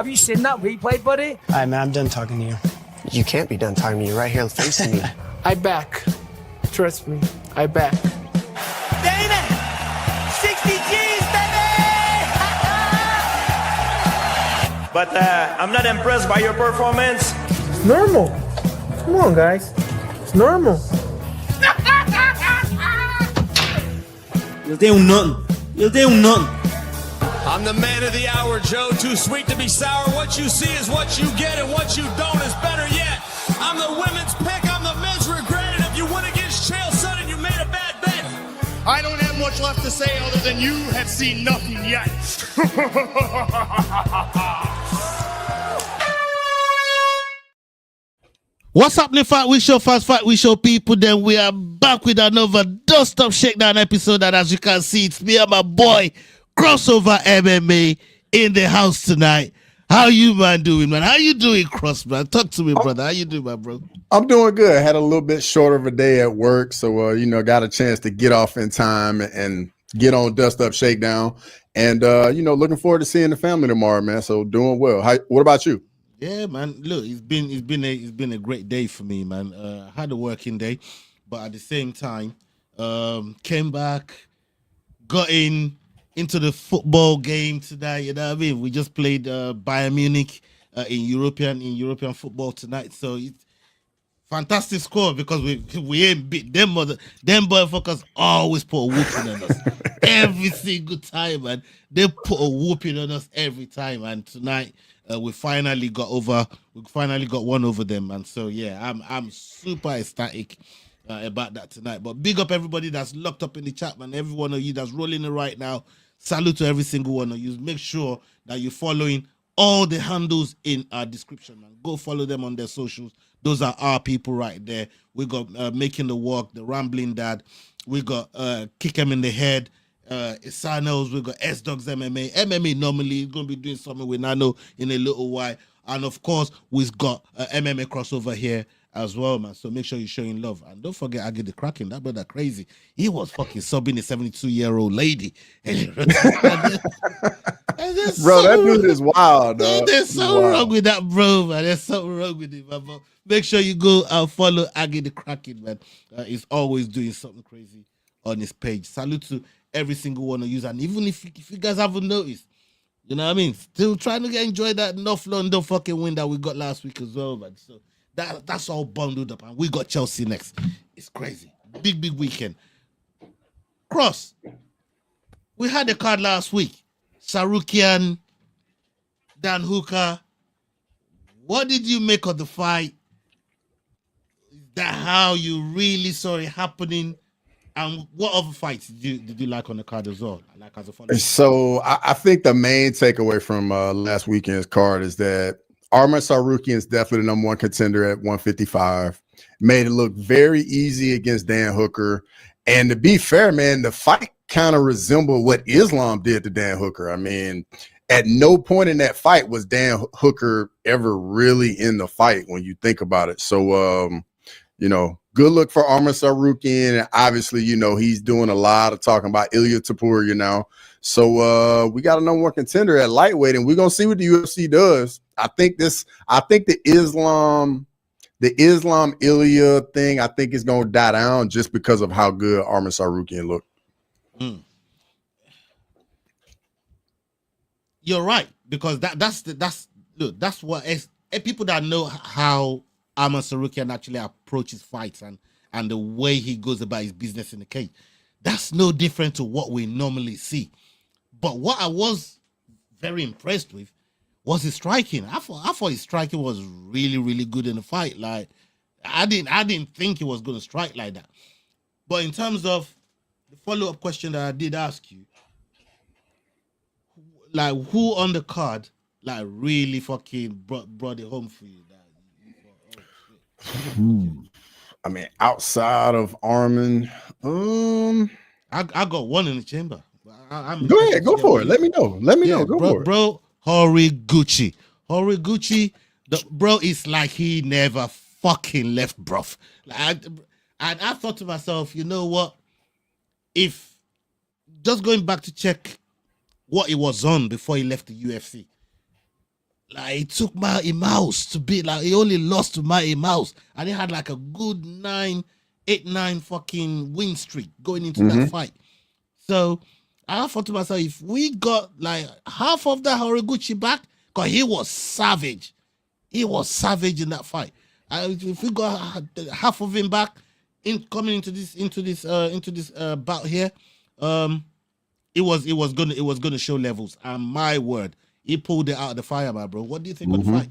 Have you seen that replay, buddy? All right, man, I'm done talking to you. You can't be done talking to me. You're right here facing me. I back. Trust me, I back. Baby! 60 G's, baby! But I'm not impressed by your performance. It's normal. Come on, guys. It's normal. Eles têm nothing. Eles têm nothing. I'm the man of the hour, Joe. Too sweet to be sour. What you see is what you get, and what you don't is better yet. I'm the women's pick. I'm the men's regret. And if you win against Chael Sonnen, you made a bad bet. I don't have much left to say other than you have seen nothing yet. What's happening, Fight Week Show fans, Fight Week Show people? Then we are back with another Don't Stop Shakedown episode, and as you can see, it's me and my boy Crossover MMA in the house tonight. How you, man, doing, man? How you doing, Cross, man? Talk to me, brother. How you doing, my bro? I'm doing good. Had a little bit shorter of a day at work, so got a chance to get off in time and get on Dust Up Shakedown, and looking forward to seeing the family tomorrow, man. So doing well. What about you? Yeah, man. Look, it's been a great day for me, man. Had a working day, but at the same time, came back, got into the football game today. You know what I mean? We just played Bayern Munich in European football tonight. So it's fantastic score because we ain't beat them. Them motherfuckers always put a whooping on us every single time, man. They put a whooping on us every time, and tonight. We finally got one over them, and so yeah, I'm super ecstatic about that tonight. But big up everybody that's locked up in the chat, man. Every one of you that's rolling it right now. Salute to every single one of you. Make sure that you're following all the handles in our description, man. Go follow them on their socials. Those are our people right there. We got Making the Walk, the Rambling Dad. We got Kick 'em in the Head. Isanos, we got S-Dogs MMA normally is going to be doing something with Nano in a little while, and of course we've got MMA crossover here as well, man. So make sure you're showing love, and don't forget Aggie the Kraken. That brother crazy. He was fucking subbing a 72-year-old lady. Bro, that dude is wild, dog. There's something wrong with that, bro, man. There's something wrong with him, man. But make sure you go and follow Aggie the Kraken, man. He's always doing something crazy on his page. Salute to every single one of you, and even if you guys haven't noticed, you know what I mean, still trying to enjoy that North London fucking win that we got last week as well, man. So that's all bundled up, and we got Chelsea next. It's crazy, big weekend. Cross, we had a card last week. Sarukian, Dan Hooker. What did you make of the fight? Is that how you really saw it happening? And what other fights did you like on the card as well? Like as a follower? So I think the main takeaway from last weekend's card is that Arman Tsarukyan is definitely the number one contender at 155. Made it look very easy against Dan Hooker. And to be fair, man, the fight kind of resembled what Islam did to Dan Hooker. I mean, at no point in that fight was Dan Hooker ever really in the fight when you think about it. So, good look for Arman Tsarukyan. Obviously, he's doing a lot of talking about Ilya Topuria now. So we got a number one contender at lightweight, and we're gonna see what the UFC does. I think the Islam Ilya thing, I think is gonna die down just because of how good Arman Tsarukyan looked. You're right, because that's what people that know how Arman Tsarukyan actually approaches fights and the way he goes about his business in the cage. That's no different to what we normally see. But what I was very impressed with was his striking. I thought his striking was really, really good in the fight. Like I didn't think he was going to strike like that. But in terms of the follow-up question that I did ask you, like who on the card like really fucking brought it home for you? I mean, outside of Arman, I got one in the chamber. Go ahead, go for it. Let me know. Go for it, bro. Horiguchi, bro is like he never fucking left, bruv. And I thought to myself, you know what? If just going back to check what he was on before he left the UFC, Like it took Mighty Mouse to beat. Like he only lost to Mighty Mouse, and he had like a good 8-9 fucking win streak going into that fight. So I thought to myself, if we got like half of that Horiguchi back, because he was savage. He was savage in that fight. If we got half of him back coming into this bout here, it was gonna show levels. And my word, he pulled it out of the fire, man, bro. What do you think of the fight?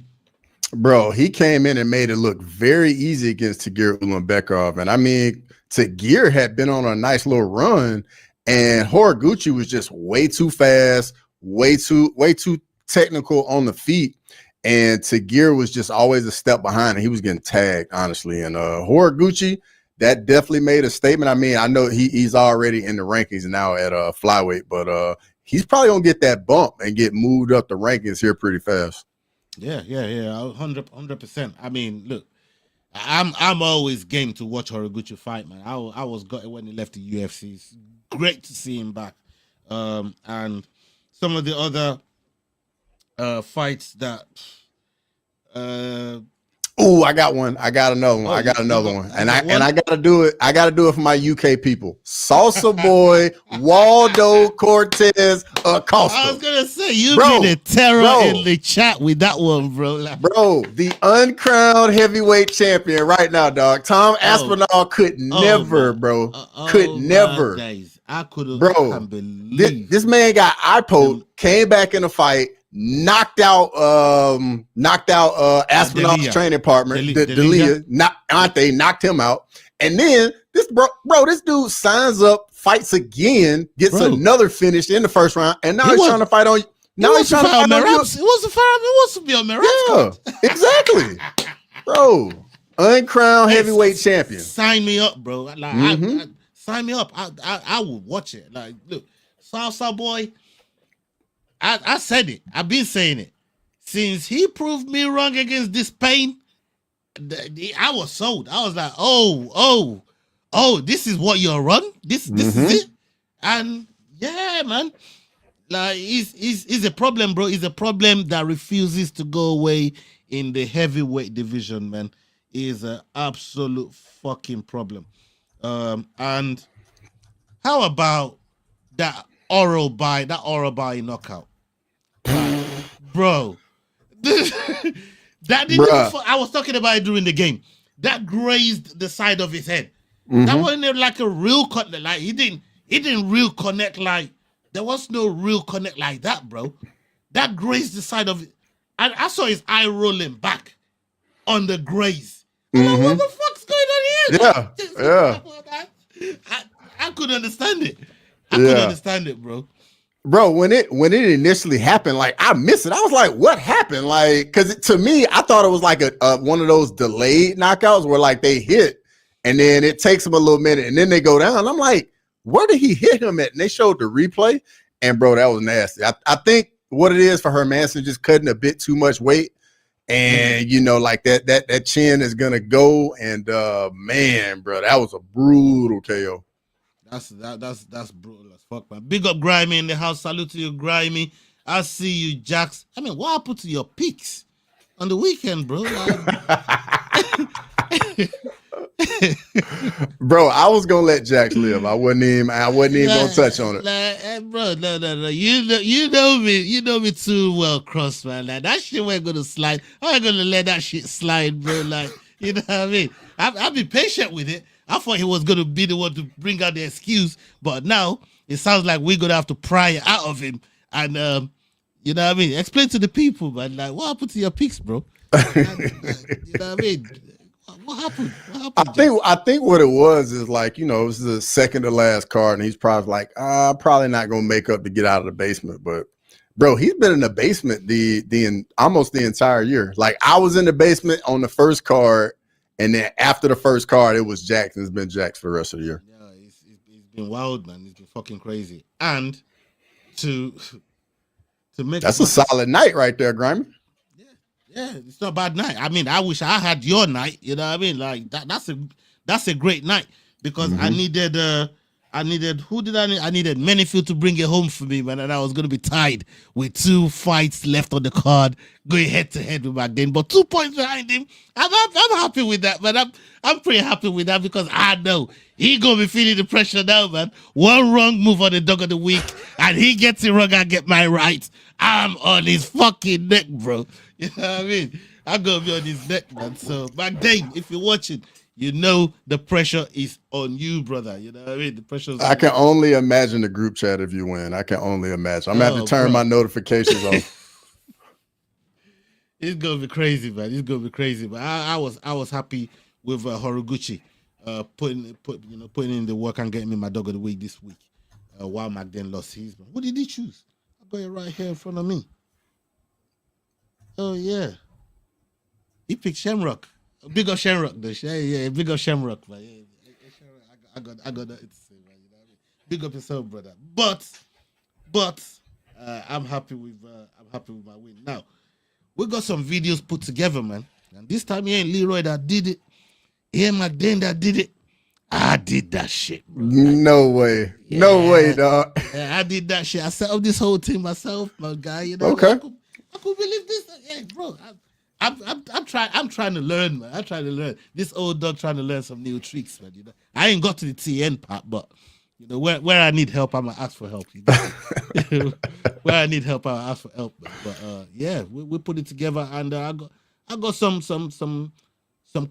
Bro, he came in and made it look very easy against Tagir Ulanbekov. And I mean, Tagir had been on a nice little run, and Horiguchi was just way too fast, way too technical on the feet. And Tagir was just always a step behind, and he was getting tagged, honestly. And Horiguchi, that definitely made a statement. I mean, I know he's already in the rankings now at flyweight, but he's probably gonna get that bump and get moved up the rankings here pretty fast. Yeah, 100%. I mean, look, I'm always game to watch Horiguchi fight, man. I was gutted when he left the UFC. It's great to see him back. And some of the other fights that I got one. I got another one. I got another one. And I gotta do it. I gotta do it for my UK people. Salsa Boy, Waldo Cortez Acosta. I was gonna say you've been a terror in the chat with that one, bro. Like, bro, the uncrowned heavyweight champion right now, dog. Tom Aspinall could never, bro. Could never. Days. I couldn't, bro. Believe this man got eye poked, came back in the fight, knocked out Aspinall's training partner, Delia, knocked him out. And then this this dude signs up, fights again, gets another finish in the first round, and now he's trying to fight on. Now he's trying to fight on you. It was to be on Merab's. Yeah, exactly, bro. Uncrowned heavyweight champion. Sign me up, bro. Like, sign me up. I would watch it. Like, look, Salsa Boy. I said it. I've been saying it. Since he proved me wrong against this pain, I was sold. I was like, oh, this is what you're on? This is it? And yeah, man. Like, he's a problem, bro. He's a problem that refuses to go away in the heavyweight division, man. Is an absolute fucking problem. And how about that oral bye knockout? Bro, that didn't. I was talking about it during the game. That grazed the side of his head. That wasn't like a real connect. Like he didn't real connect. Like there was no real connect like that, bro. That grazed the side of it. And I saw his eye rolling back on the graze. I'm like, what the fuck's going on here? I couldn't understand it. I couldn't understand it, bro. Bro, when it initially happened, like I missed it. I was like, what happened? Like, because to me, I thought it was like a one of those delayed knockouts where like they hit and then it takes them a little minute and then they go down. I'm like, where did he hit him at? And they showed the replay, and bro, that was nasty. I think what it is for Hermanson just cutting a bit too much weight, and you know, like that chin is gonna go. And man, bro, that was a brutal KO. That's brutal as fuck, man. Big up Grimy in the house. Salute to you, Grimy. I see you, Jax. I mean, what happened to your picks on the weekend, bro? Bro, I was gonna let Jax live. I wasn't even gonna touch on it. Bro, no. You know me too well, Cross, man. Like, that shit ain't gonna slide. I ain't gonna let that shit slide, bro. Like, you know what I mean? I'll be patient with it. I thought he was going to be the one to bring out the excuse, but now it sounds like we're going to have to pry it out of him. And, you know what I mean? Explain to the people, man. Like, what happened to your picks, bro? You know what I mean? What happened? I think what it was is like, you know, it was the second to last card, and he's probably like, probably not going to make up to get out of the basement. But, bro, he's been in the basement almost the entire year. Like, I was in the basement on the first card, and then after the first card, it was Jax, and it's been Jax for the rest of the year. Yeah, it's been wild, man. It's been fucking crazy. And to make that's a solid night right there, Grimy. Yeah, it's not a bad night. I mean, I wish I had your night. You know what I mean? Like that's a great night because I I needed who did I need? I needed Manyfield to bring it home for me, man, and I was gonna be tied with 2 fights left on the card, going head to head with McDane, but 2 points behind him. I'm happy with that, man. I'm pretty happy with that because I know he gonna be feeling the pressure now, man. One wrong move on the dog of the week, and he gets it wrong. I get my right. I'm on his fucking neck, bro. You know what I mean? I'm gonna be on his neck, man. So McDane, if you're watching, you know the pressure is on you, brother. You know what I mean? The pressure. I can only imagine the group chat if you win. I can only imagine. I'm gonna have to turn my notifications off. It's gonna be crazy, man. It's gonna be crazy. But I was happy with Horiguchi putting in the work and getting me my dog of the week this week. While McDane lost his. What did he choose? I got it right here in front of me. Oh yeah, he picked Shamrock. Big up Shamrock, though. Yeah, big up Shamrock, man. Yeah, I got that to say, man. You know what I mean? Big up yourself, brother. But I'm happy with my win. Now we got some videos put together, man. And this time it ain't Leroy that did it. It ain't McDane that did it. I did that shit, bro. No way. Yeah. No way, dog. Yeah, I did that shit. I set up this whole thing myself, my guy. You know, okay. I could believe this. Hey, bro. I'm trying to learn, man. I'm trying to learn. This old dog trying to learn some new tricks, man. You know, I ain't got to the TN part, but you know, where I need help, I'ma ask for help. You know? Where I need help, I'll ask for help. But yeah, we put it together, and I got some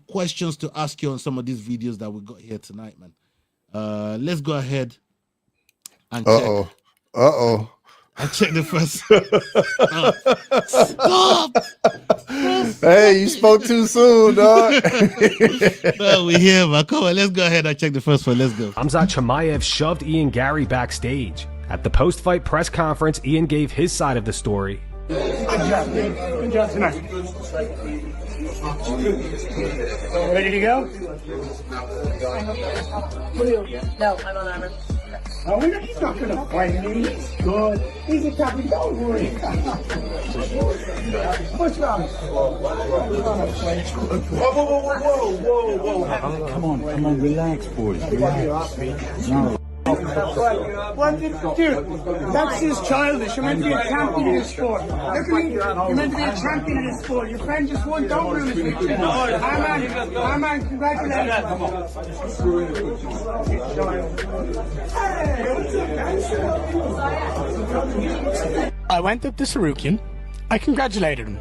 questions to ask you on some of these videos that we got here tonight, man. Let's go ahead and check. I checked the first. Stop! Hey, you spoke too soon, dog. No, we're here, man. Come on, let's go ahead and check the first one. Let's go. Khamzat Chimaev shoved Ian Gary backstage. At the post-fight press conference, Ian gave his side of the story. Good job tonight. Ready to go? No, I'm on armor. Oh, he's not going to fight me. He's good. He's a tough. Don't worry. What's wrong? Whoa. Come on. Relax, boys. Relax. No. What did dude? That's just childish. You're meant to be a champion in this sport. Look at me. You're meant to be a champion in this sport. Your friend just won. Don't ruin it. My man, congratulations. I went up to Sarukian. I congratulated him.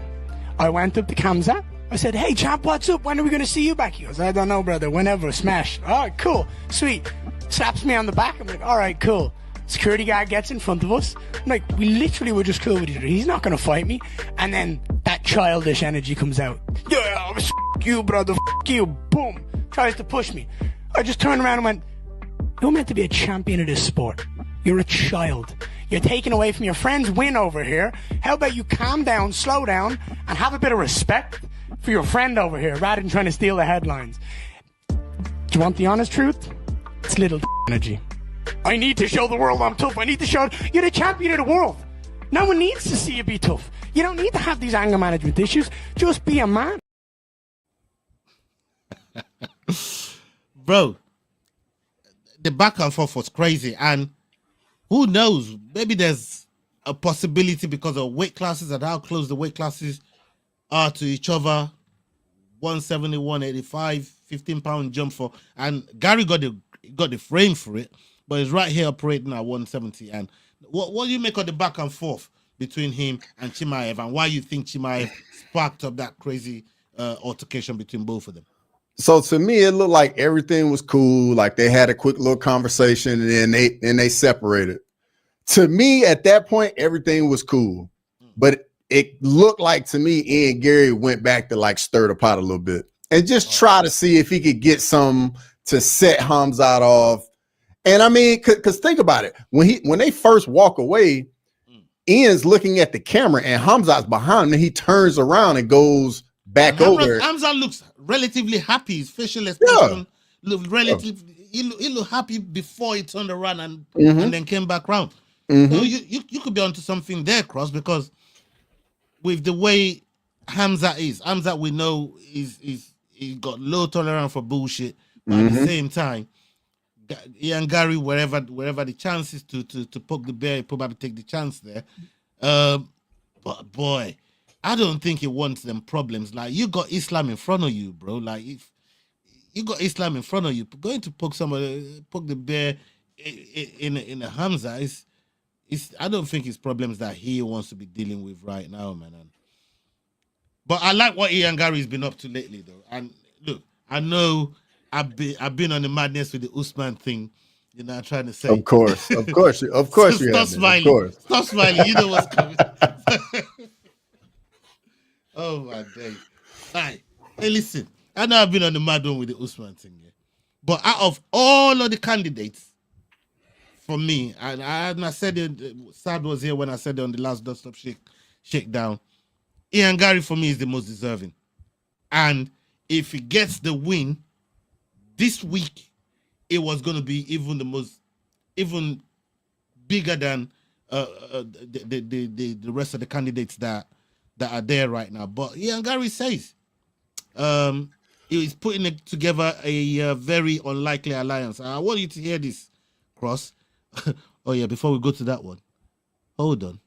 I went up to Khamzat. I said, hey, champ, what's up? When are we going to see you back? He goes, I don't know, brother. Whenever. Smash. All right, cool. Sweet. Slaps me on the back. I'm like, all right, cool. Security guy gets in front of us. I'm like, we literally were just cool with each other. He's not going to fight me. And then that childish energy comes out. Yeah, f*** you, brother. F*** you. Boom. Tries to push me. I just turned around and went, you're meant to be a champion of this sport. You're a child. You're taking away from your friend's win over here. How about you calm down, slow down, and have a bit of respect for your friend over here rather than trying to steal the headlines. Do you want the honest truth? It's little energy. I need to show the world I'm tough. I need to show you're the champion of the world. No one needs to see you be tough. You don't need to have these anger management issues. Just be a man. Bro, the back and forth was crazy, and who knows, maybe there's a possibility because of weight classes and how close the weight classes are to each other. 170, 185, 15-pound jump for, and Gary got the frame for it, but he's right here operating at 170. And what do you make of the back and forth between him and Chimaev, and why you think Chimaev sparked up that crazy altercation between both of them? So to me, it looked like everything was cool. Like they had a quick little conversation and then they separated. To me, at that point, everything was cool. But it looked like to me, Ian Gary went back to like stir the pot a little bit and just try to see if he could get some to set Khamzat off. And I mean, because think about it. When they first walk away, Ian's looking at the camera and Khamzat's behind him, and he turns around and goes back over. Khamzat looks relatively happy. His facial expression looked relatively. He looked happy before he turned around and then came back around. So you could be onto something there, Cross, because with the way Khamzat we know he's got low tolerance for bullshit, but at the same time, Ian Gary, wherever the chance is to poke the bear, he probably take the chance there. But boy, I don't think he wants them problems. Like, you got Islam in front of you, bro. Like, if you got Islam in front of you, going to poke the bear in a Hamza is I don't think it's problems that he wants to be dealing with right now, man. But I like what Ian Gary's been up to lately, though. And look, I know I've been on the madness with the Usman thing. You know, I'm trying to say. Of course. Stop smiling. Of course. Stop smiling. You know what's coming. Oh my days. Right. Hey, listen. I know I've been on the mad one with the Usman thing, yeah. But out of all of the candidates, for me, and I said it, Sad was here when I said it on the last Dust Up Shakedown. Ian Gary, for me, is the most deserving. And if he gets the win this week, it was going to be even bigger than the rest of the candidates that are there right now. But Ian Gary says he's putting together a very unlikely alliance. I want you to hear this, Cross. Oh yeah, before we go to that one, hold on.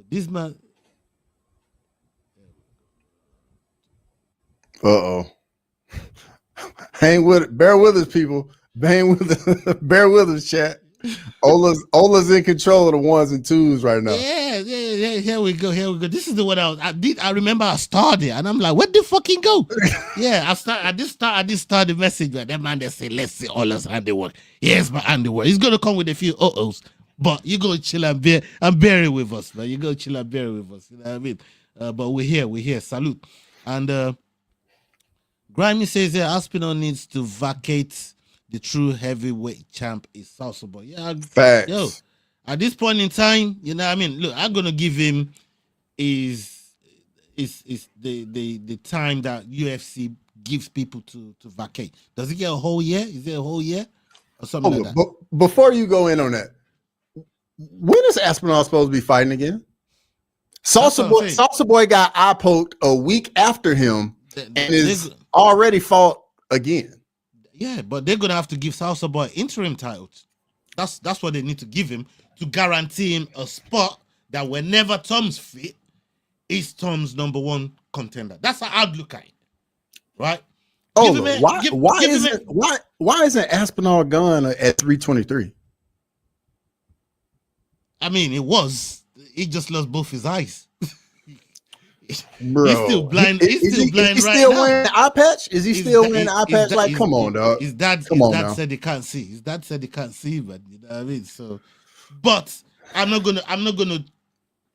This man. Hang with it. Bear with us, people. Bear with us, chat. Ola's in control of the ones and twos right now. Yeah. Here we go. This is the one I remember I started, and I'm like, where the fucking go? Yeah, I did start the message, but that man they say, let's see Ola's handiwork. Yes, my handiwork. He's gonna come with a few uh-ohs, but you go chill and bear it with us, man. You go chill and bear it with us. You know what I mean? But we're here. Salute. And Grimy says here, Aspinall needs to vacate the true heavyweight champ is Salsa Boy. Yeah, facts. Yo, at this point in time, you know what I mean? Look, I'm gonna give him is the time that UFC gives people to vacate. Does he get a whole year? Is it a whole year? Or something like that? But before you go in on that, when is Aspinall supposed to be fighting again? Salsa Boy got eye poked a week after him and is already fought again. Yeah, but they're gonna have to give Salsa Boy interim titles. That's what they need to give him to guarantee him a spot that whenever Tom's fit, is Tom's number one contender. That's how I'd look at it, right? Why isn't Aspinall gone at 323? I mean, he just lost both his eyes. Bro, he's still blind. He's still blind is he right still now. wearing the eye patch? Is he still wearing the eye patch? Like, come on, dog. His dad said he can't see. His dad said he can't see, but you know what I mean. So, but I'm not gonna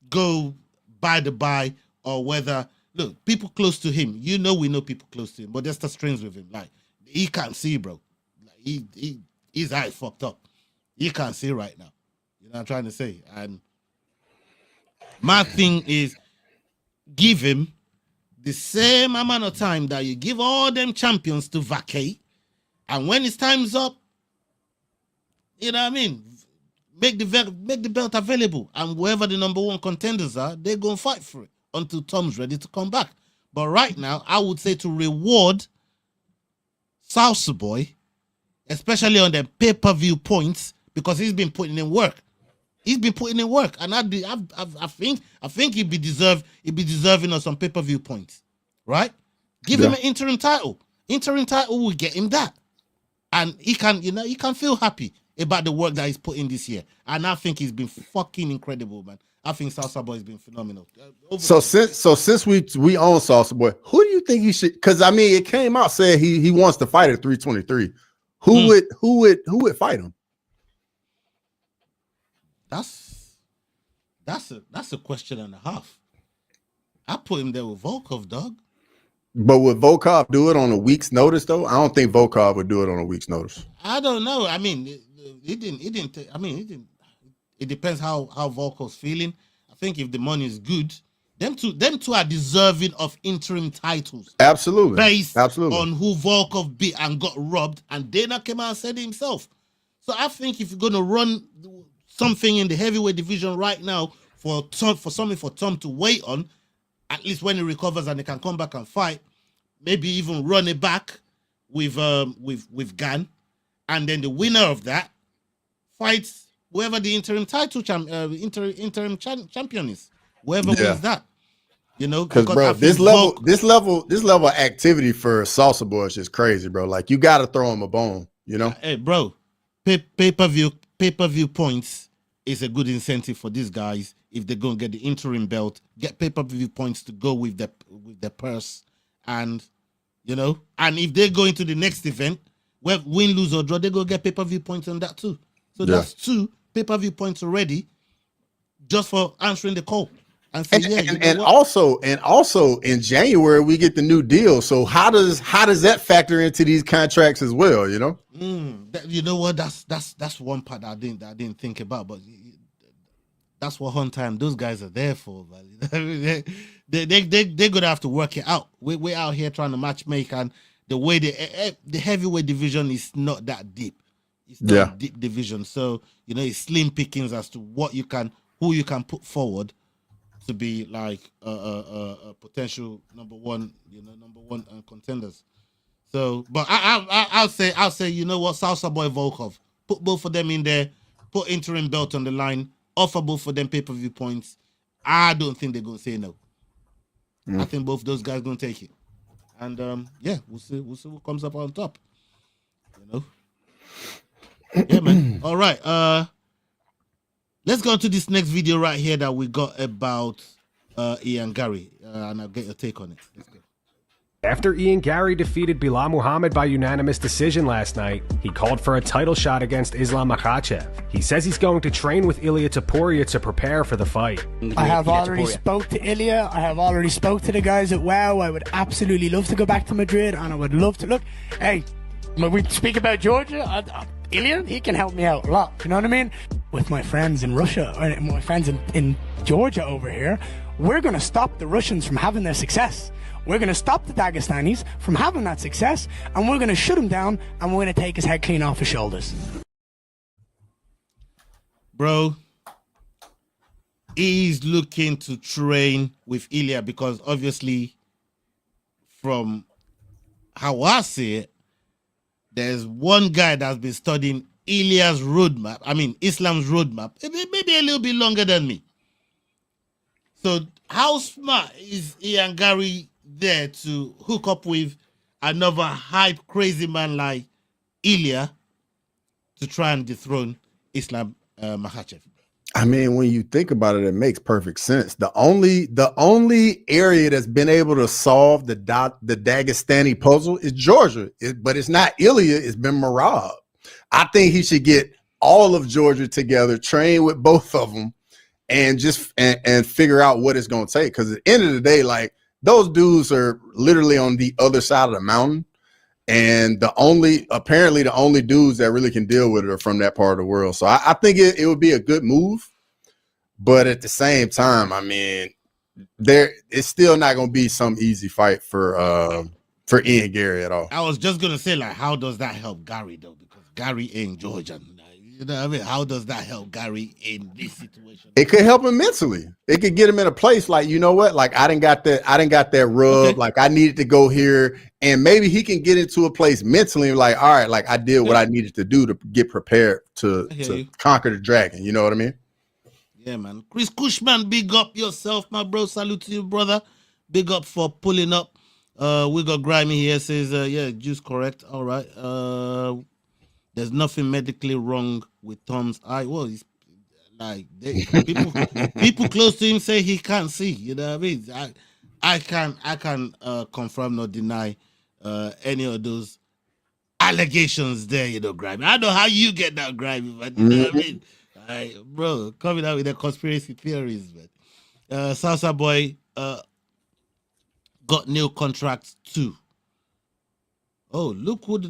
go by or whether look people close to him. You know, we know people close to him, but there's the strings with him. Like he can't see, bro. Like, his eye fucked up. He can't see right now. You know what I'm trying to say. And my thing is, give him the same amount of time that you give all them champions to vacate, and when his time's up, you know what I mean, make the belt available, and whoever the number one contenders are, they're gonna fight for it until Tom's ready to come back. But right now, I would say to reward Salsa Boy, especially on the pay-per-view points, because he's been putting in work. And I think he'd be deserving of some pay-per-view points, right? Give him an interim title. Interim title will get him that, and he can feel happy about the work that he's put in this year. And I think he's been fucking incredible, man. I think Salsa Boy has been phenomenal. So since we own Salsa Boy, who do you think he should? Because I mean, it came out saying he wants to fight at 323. Who would fight him? That's a question and a half. I put him there with Volkov, dog. But would Volkov do it on a week's notice, though? I don't think Volkov would do it on a week's notice. I don't know. I mean, he didn't. It depends how Volkov's feeling. I think if the money is good, them two are deserving of interim titles. Absolutely. Based on who Volkov beat and got robbed, and Dana came out and said it himself. So I think if you're gonna run something in the heavyweight division right now for Tom to wait on, at least when he recovers and he can come back and fight, maybe even run it back with Gan, and then the winner of that fights whoever the interim title champion is. Whoever wins that, because bro, this level of activity for Salsa Boy is just crazy, bro. Like you got to throw him a bone, Hey, bro, pay-per-view points is a good incentive for these guys if they're gonna get the interim belt. Get pay-per-view points to go with the purse, and and if they go into the next event, win, lose or draw, they go get pay-per-view points on that too. So that's 2 pay-per-view points already, just for answering the call. And also in January we get the new deal. So how does that factor into these contracts as well? You know what? That's one part that I didn't think about, but that's what Hunter and those guys are there for. They're gonna have to work it out. We're out here trying to match make, and the way the heavyweight division is not that deep. It's not a deep division, so it's slim pickings as to who you can put forward to be like a potential number one contenders. So, but I'll say Salsa Boy Volkov, put both of them in there, put interim belt on the line, offer both of them pay-per-view points. I don't think they're gonna say no. I think both those guys gonna take it, and we'll see who comes up on top. Yeah, man. All right. Let's go to this next video right here that we got about Ian Gary, and I'll get your take on it. Let's go. After Ian Gary defeated Bilal Muhammad by unanimous decision last night, he called for a title shot against Islam Makhachev. He says he's going to train with Ilia Topuria to prepare for the fight. I have already spoke to Ilia. I have already spoke to the guys at WOW. I would absolutely love to go back to Madrid, and I would love to look. Hey, when we speak about Georgia, Ilia, he can help me out a lot. You know what I mean? With my friends in Russia, or my friends in Georgia over here, we're going to stop the Russians from having their success. We're going to stop the Dagestanis from having that success, and we're going to shut him down, and we're going to take his head clean off his shoulders. Bro, he's looking to train with Ilia because obviously, from how I see it, there's one guy that's been studying Islam's roadmap, maybe a little bit longer than me. So how smart is Ian Gary there to hook up with another hype crazy man like Ilia to try and dethrone Islam Makhachev? I mean, when you think about it, it makes perfect sense. The only area that's been able to solve the Dagestani puzzle is Georgia, but it's not Ilia, it's been Marab. I think he should get all of Georgia together, train with both of them, and just and figure out what it's going to take. Because at the end of the day, like, those dudes are literally on the other side of the mountain, and apparently the only dudes that really can deal with it are from that part of the world. So I think it would be a good move, but at the same time, I mean, it's still not going to be some easy fight for Ian Gary at all. I was just going to say, like, how does that help Gary though? Because Gary ain't Georgian. You know what I mean? How does that help Gary in this situation? It could help him mentally. It could get him in a place like, you know what? Like, I didn't got that rub. Okay. Like, I needed to go here, and maybe he can get into a place mentally like, all right, like, I did what I needed to do to get prepared to conquer the dragon. You know what I mean? Yeah, man. Chris Cushman, big up yourself, my bro. Salute to you, brother. Big up for pulling up. We got Grimy here, says, yeah, juice correct. All right. There's nothing medically wrong with Tom's eye. Well, he's like, people close to him say he can't see. You know what I mean? I can confirm nor deny any of those allegations there, Grimy. I don't know how you get that, Grimy, but you know what I mean? Bro, coming out with the conspiracy theories, man. Salsa Boy got new contracts too. Oh, look who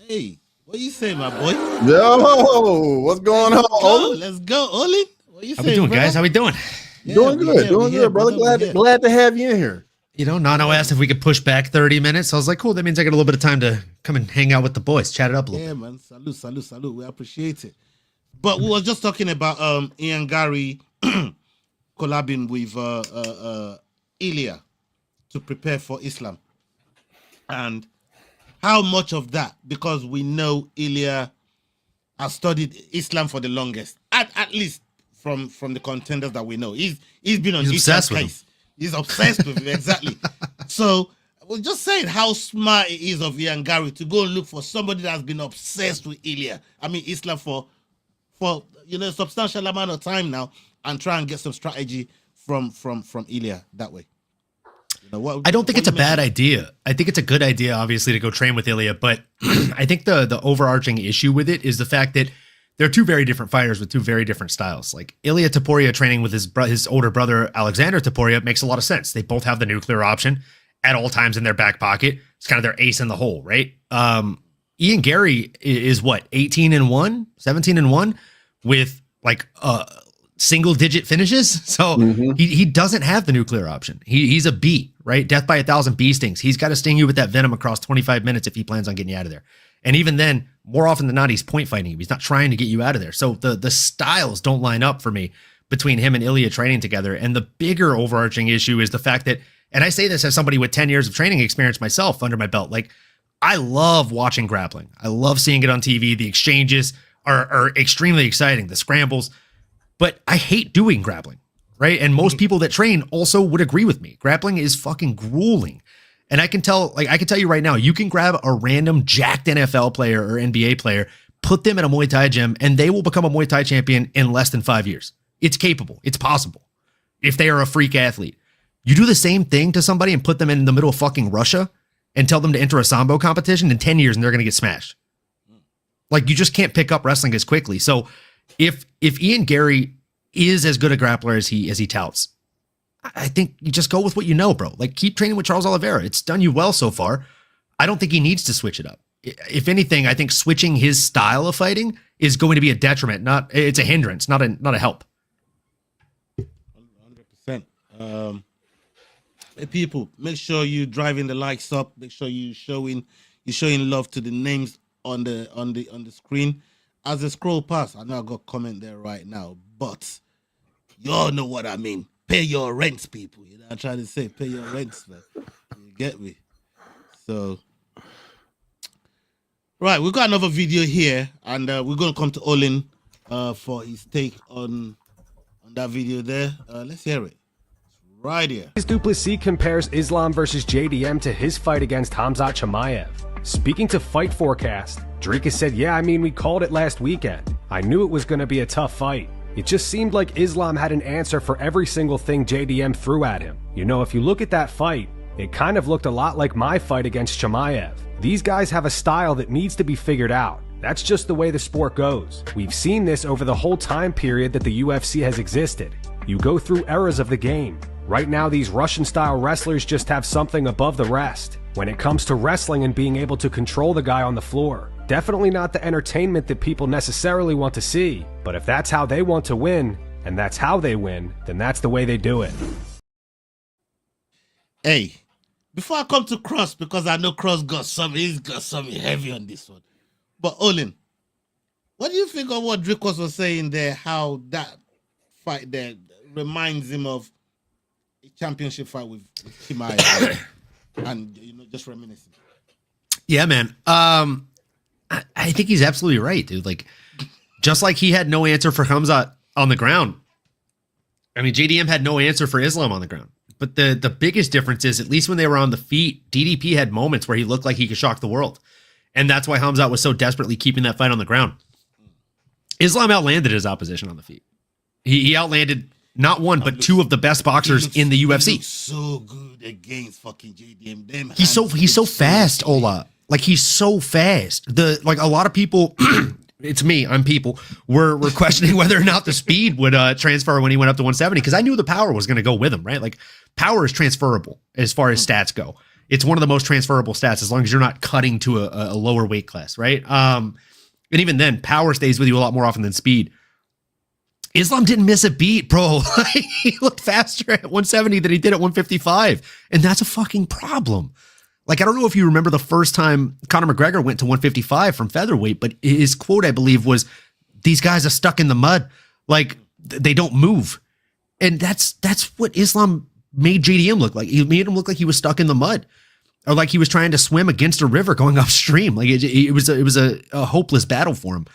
hey. What you say, my boy? Yo, what's going on? Let's go, Olin. What you How we doing, guys? How we doing? Yeah, doing good, brother. Glad to have you in here. Nano asked if we could push back 30 minutes. I was like, cool. That means I got a little bit of time to come and hang out with the boys, chat it up a little bit. Yeah, man. Salute. We appreciate it. But we were just talking about Ian Gary collabing with Ilia to prepare for Islam. And how much of that, because we know Ilia has studied Islam for the longest, at least from the contenders that we know. He's been on obsessed with case. He's obsessed with him, exactly. So we're just saying how smart it is of Ian Gary to go and look for somebody that's been obsessed with Islam for a substantial amount of time now, and try and get some strategy from Ilya that way. I don't think it's a bad idea. I think it's a good idea, obviously, to go train with Ilya, but I think the overarching issue with it is the fact that they're two very different fighters with two very different styles. Like Ilya Taporia training with his older brother Alexander Taporia makes a lot of sense. They both have the nuclear option at all times in their back pocket. It's kind of their ace in the hole, right? Ian Gary is what, 18-1, 17-1 with like single digit finishes. So he doesn't have the nuclear option. He's a bee, right? Death by 1,000 bee stings. He's got to sting you with that venom across 25 minutes if he plans on getting you out of there. And even then, more often than not, he's point fighting you. He's not trying to get you out of there. So the styles don't line up for me between him and Ilya training together. And the bigger overarching ixue is the fact that, and I say this as somebody with 10 years of training experience myself under my belt, like I love watching grappling. I love seeing it on TV. The exchanges are extremely exciting, the scrambles, but I hate doing grappling, right? And most people that train also would agree with me. Grappling is fucking grueling. And I can tell you right now, you can grab a random jacked NFL player or NBA player, put them in a Muay Thai gym, and they will become a Muay Thai champion in less than 5 years. It's capable. It's possible. If they are a freak athlete. You do the same thing to somebody and put them in the middle of fucking Russia and tell them to enter a Sambo competition in 10 years and they're going to get smashed. Like, you just can't pick up wrestling as quickly. So if Ian Gary is as good a grappler as he touts, I think you just go with what you know, bro. Like, keep training with Charles Oliveira. It's done you well so far. I don't think he needs to switch it up. If anything, I think switching his style of fighting is going to be a detriment. It's a hindrance, not a help. 100%. Hey, people, make sure you driving the likes up. Make sure you're showing love to the names on the screen. As I scroll past, I know I got a comment there right now, but y'all know what I mean. Pay your rents, people. You know what I'm trying to say? Pay your rents, man. You get me? So, right, we've got another video here, and we're going to come to Olin for his take on that video there. Let's hear it. It's right here. Duplessis compares Islam versus JDM to his fight against Khamzat Chimaev. Speaking to Fight Forecast, Dricus said, "Yeah, I mean, we called it last weekend. I knew it was going to be a tough fight. It just seemed like Islam had an answer for every single thing JDM threw at him. You know, if you look at that fight, it kind of looked a lot like my fight against Chimaev. These guys have a style that needs to be figured out. That's just the way the sport goes. We've seen this over the whole time period that the UFC has existed. You go through eras of the game. Right now, these Russian-style wrestlers just have something above the rest when it comes to wrestling and being able to control the guy on the floor. Definitely not the entertainment that people necessarily want to see, but if that's how they want to win, and that's how they win, then that's the way they do it." Hey, before I come to Cross, because I know Cross he's got something heavy on this one. But Olin, what do you think of what Dricus was saying there, how that fight there reminds him of a championship fight with Chimaev? And, you know, just reminiscing. Yeah, man. I think he's absolutely right, dude. Like, just like he had no answer for Khamzat on the ground, I mean, JDM had no answer for Islam on the ground. But the biggest difference is, at least when they were on the feet, DDP had moments where he looked like he could shock the world. And that's why Khamzat was so desperately keeping that fight on the ground. Islam outlanded his opposition on the feet. He outlanded not one, but two of the best boxers in the UFC. He looks so good against fucking JDM. He's so fast, Ola. Like, he's so fast. A lot of people, it's me, I'm people, were questioning whether or not the speed would transfer when he went up to 170, because I knew the power was going to go with him, right? Like, power is transferable as far as stats go. It's one of the most transferable stats as long as you're not cutting to a lower weight class, right? And even then, power stays with you a lot more often than speed. Islam didn't miss a beat, bro. He looked faster at 170 than he did at 155, and that's a fucking problem. Like, I don't know if you remember the first time Conor McGregor went to 155 from featherweight, but his quote, I believe, was, "These guys are stuck in the mud. Like, they don't move." And that's what Islam made JDM look like. He made him look like he was stuck in the mud, or like he was trying to swim against a river going upstream. Like, it was a hopeless battle for him.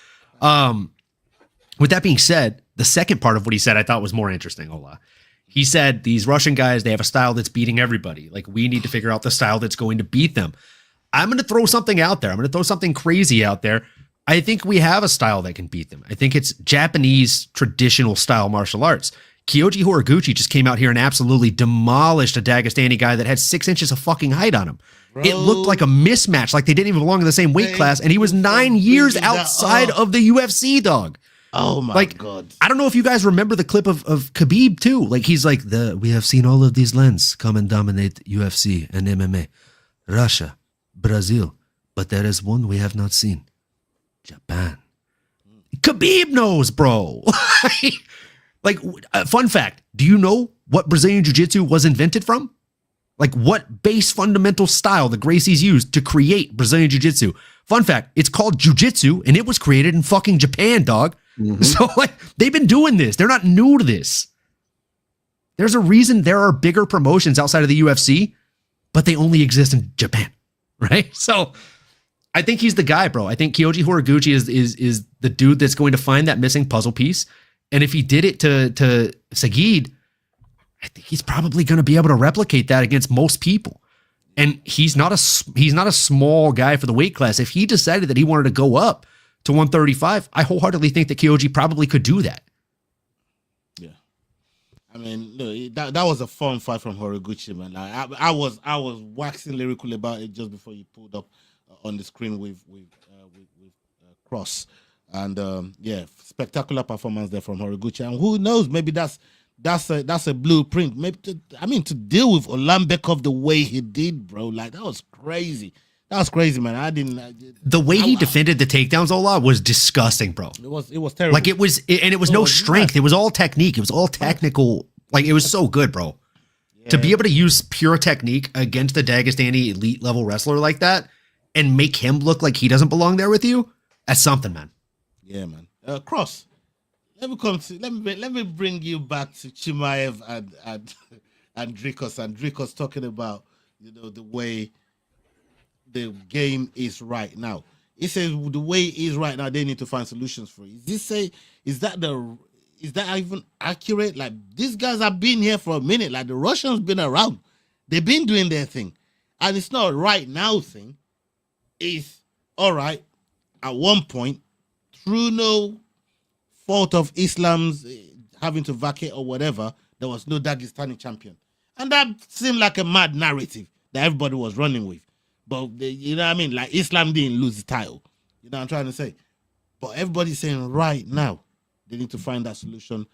With that being said, the second part of what he said I thought was more interesting, Ola. He said these Russian guys, they have a style that's beating everybody. Like, we need to figure out the style that's going to beat them. I'm going to throw something out there. I'm going to throw something crazy out there. I think we have a style that can beat them. I think it's Japanese traditional style martial arts. Kyoji Horiguchi just came out here and absolutely demolished a Dagestani guy that had 6 inches of fucking height on him. Bro. It looked like a mismatch, like they didn't even belong in the same weight class, and he was 9 years outside of the UFC, dog. Oh my God. I don't know if you guys remember the clip of Khabib too. Like, he's like, we have seen all of these lands come and dominate UFC and MMA. Russia, Brazil, but there is one we have not seen. Japan. Khabib knows, bro. Like, fun fact, do you know what Brazilian Jiu-Jitsu was invented from? Like, what base fundamental style the Gracies used to create Brazilian Jiu-Jitsu? Fun fact, it's called Jiu-Jitsu, and it was created in fucking Japan, dog. So, like, they've been doing this. They're not new to this. There's a reason there are bigger promotions outside of the UFC, but they only exist in Japan, right? So, I think he's the guy, bro. I think Kyoji Horiguchi is the dude that's going to find that missing puzzle piece. And if he did it to Sagid, I think he's probably going to be able to replicate that against most people. And he's not a small guy for the weight class. If he decided that he wanted to go up to 135, I wholeheartedly think that Kyoji probably could do that. Yeah, I mean, look, that was a fun fight from Horiguchi, man. Like, I was waxing lyrical about it just before you pulled up on the screen with Cross, and yeah, spectacular performance there from Horiguchi. And who knows, maybe that's a blueprint. Maybe to deal with Olambekov the way he did, bro. Like, that was crazy. That was crazy, man. The way he defended the takedowns, Ola, was disgusting, bro. It was terrible. Like, it was no strength. It was all technique. It was all technical. Like, it was so good, bro. Yeah. To be able to use pure technique against the Dagestani elite level wrestler like that and make him look like he doesn't belong there with you, that's something, man. Yeah, man. Cross. Let me bring you back to Chimaev and Dricos, and Dricos talking about, the way the game is right now. He says the way it is right now, they need to find solutions for it. Is that even accurate? Like, these guys have been here for a minute. Like, the Russians been around. They've been doing their thing. And it's not a right now thing. It's all right. At one point, through no fault of Islam's having to vacate or whatever, there was no Dagestani champion. And that seemed like a mad narrative that everybody was running with. But, you know what I mean? Like, Islam didn't lose the title. You know what I'm trying to say? But everybody's saying right now, they need to find that solution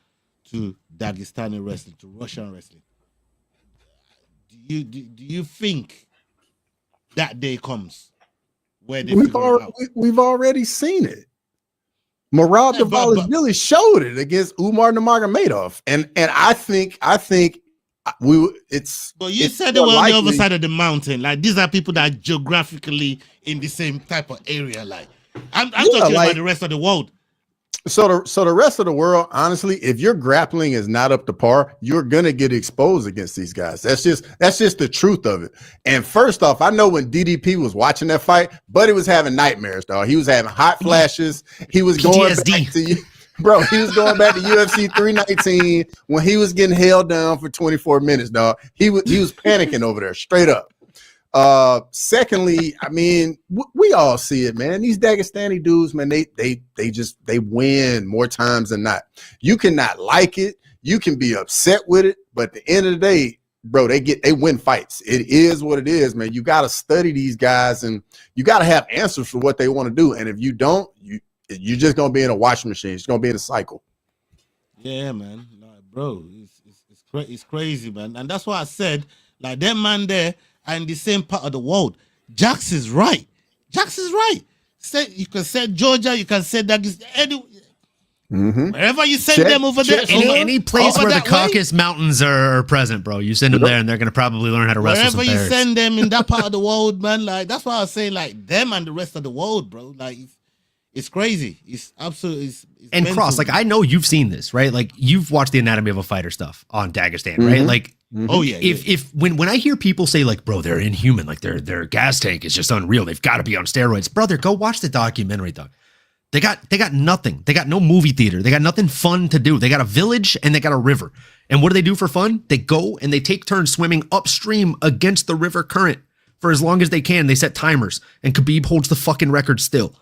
to Dagestani wrestling, to Russian wrestling. Do you think that day comes where they we've already seen it? Murad Dvalishvili showed it against Umar Nurmagomedov, and I think it's. But you said they were on the other side of the mountain. Like, these are people that are geographically in the same type of area. Like, I'm talking about the rest of the world. So the rest of the world, honestly, if your grappling is not up to par, you're gonna get exposed against these guys. That's just the truth of it. And first off, I know when DDP was watching that fight, Buddy was having nightmares, dog. He was having hot flashes. He was going back to bro. He was going back to UFC 319 when he was getting held down for 24 minutes, dog. He was panicking over there, straight up. Secondly, I mean, we all see it, man. These Dagestani dudes, man, they win more times than not. You cannot like it, you can be upset with it, but at the end of the day, bro, they win fights. It is what it is, man. You got to study these guys, and you got to have answers for what they want to do. And if you don't, you're just gonna be in a washing machine. It's gonna be in a cycle. Yeah, man, bro, it's crazy, man. And that's why I said, like, them man there are in the same part of the world. Jax is right. You can say Georgia, you can say that wherever you send them over there. Any place where the Caucasus Mountains are present, bro. You send them there and they're going to probably learn how to wrestle some bears. Wherever you send them in that part of the world, man, like, that's why I was saying, like, them and the rest of the world, bro. Like, it's crazy. It's absolutely. It's and mental. Cross, like, I know you've seen this, right? Like, you've watched the Anatomy of a Fighter stuff on Dagestan, right? Like, oh yeah. If when I hear people say, like, bro, they're inhuman, like their gas tank is just unreal, they've got to be on steroids, brother, go watch the documentary, dog. They got nothing. They got no movie theater. They got nothing fun to do. They got a village and they got a river. And what do they do for fun? They go and they take turns swimming upstream against the river current for as long as they can. They set timers, and Khabib holds the fucking record still.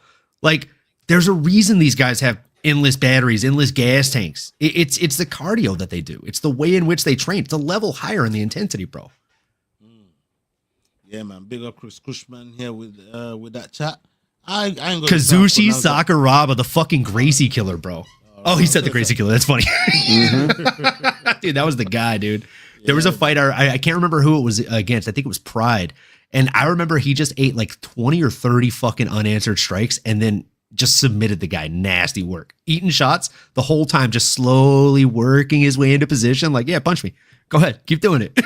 Like, there's a reason these guys have endless batteries, endless gas tanks. It's the cardio that they do. It's the way in which they train. It's a level higher in the intensity, bro. Yeah, man. Big up Chris Cushman here with that chat. I ain't gonna Kazushi Sakuraba, the fucking Gracie killer, bro. Oh, he said the Gracie killer. That's funny. Dude, that was the guy, dude. There was a fighter. I can't remember who it was against. I think it was Pride. And I remember he just ate like 20 or 30 fucking unanswered strikes and then just submitted the guy. Nasty work. Eating shots the whole time, just slowly working his way into position. Like, yeah, punch me. Go ahead. Keep doing it.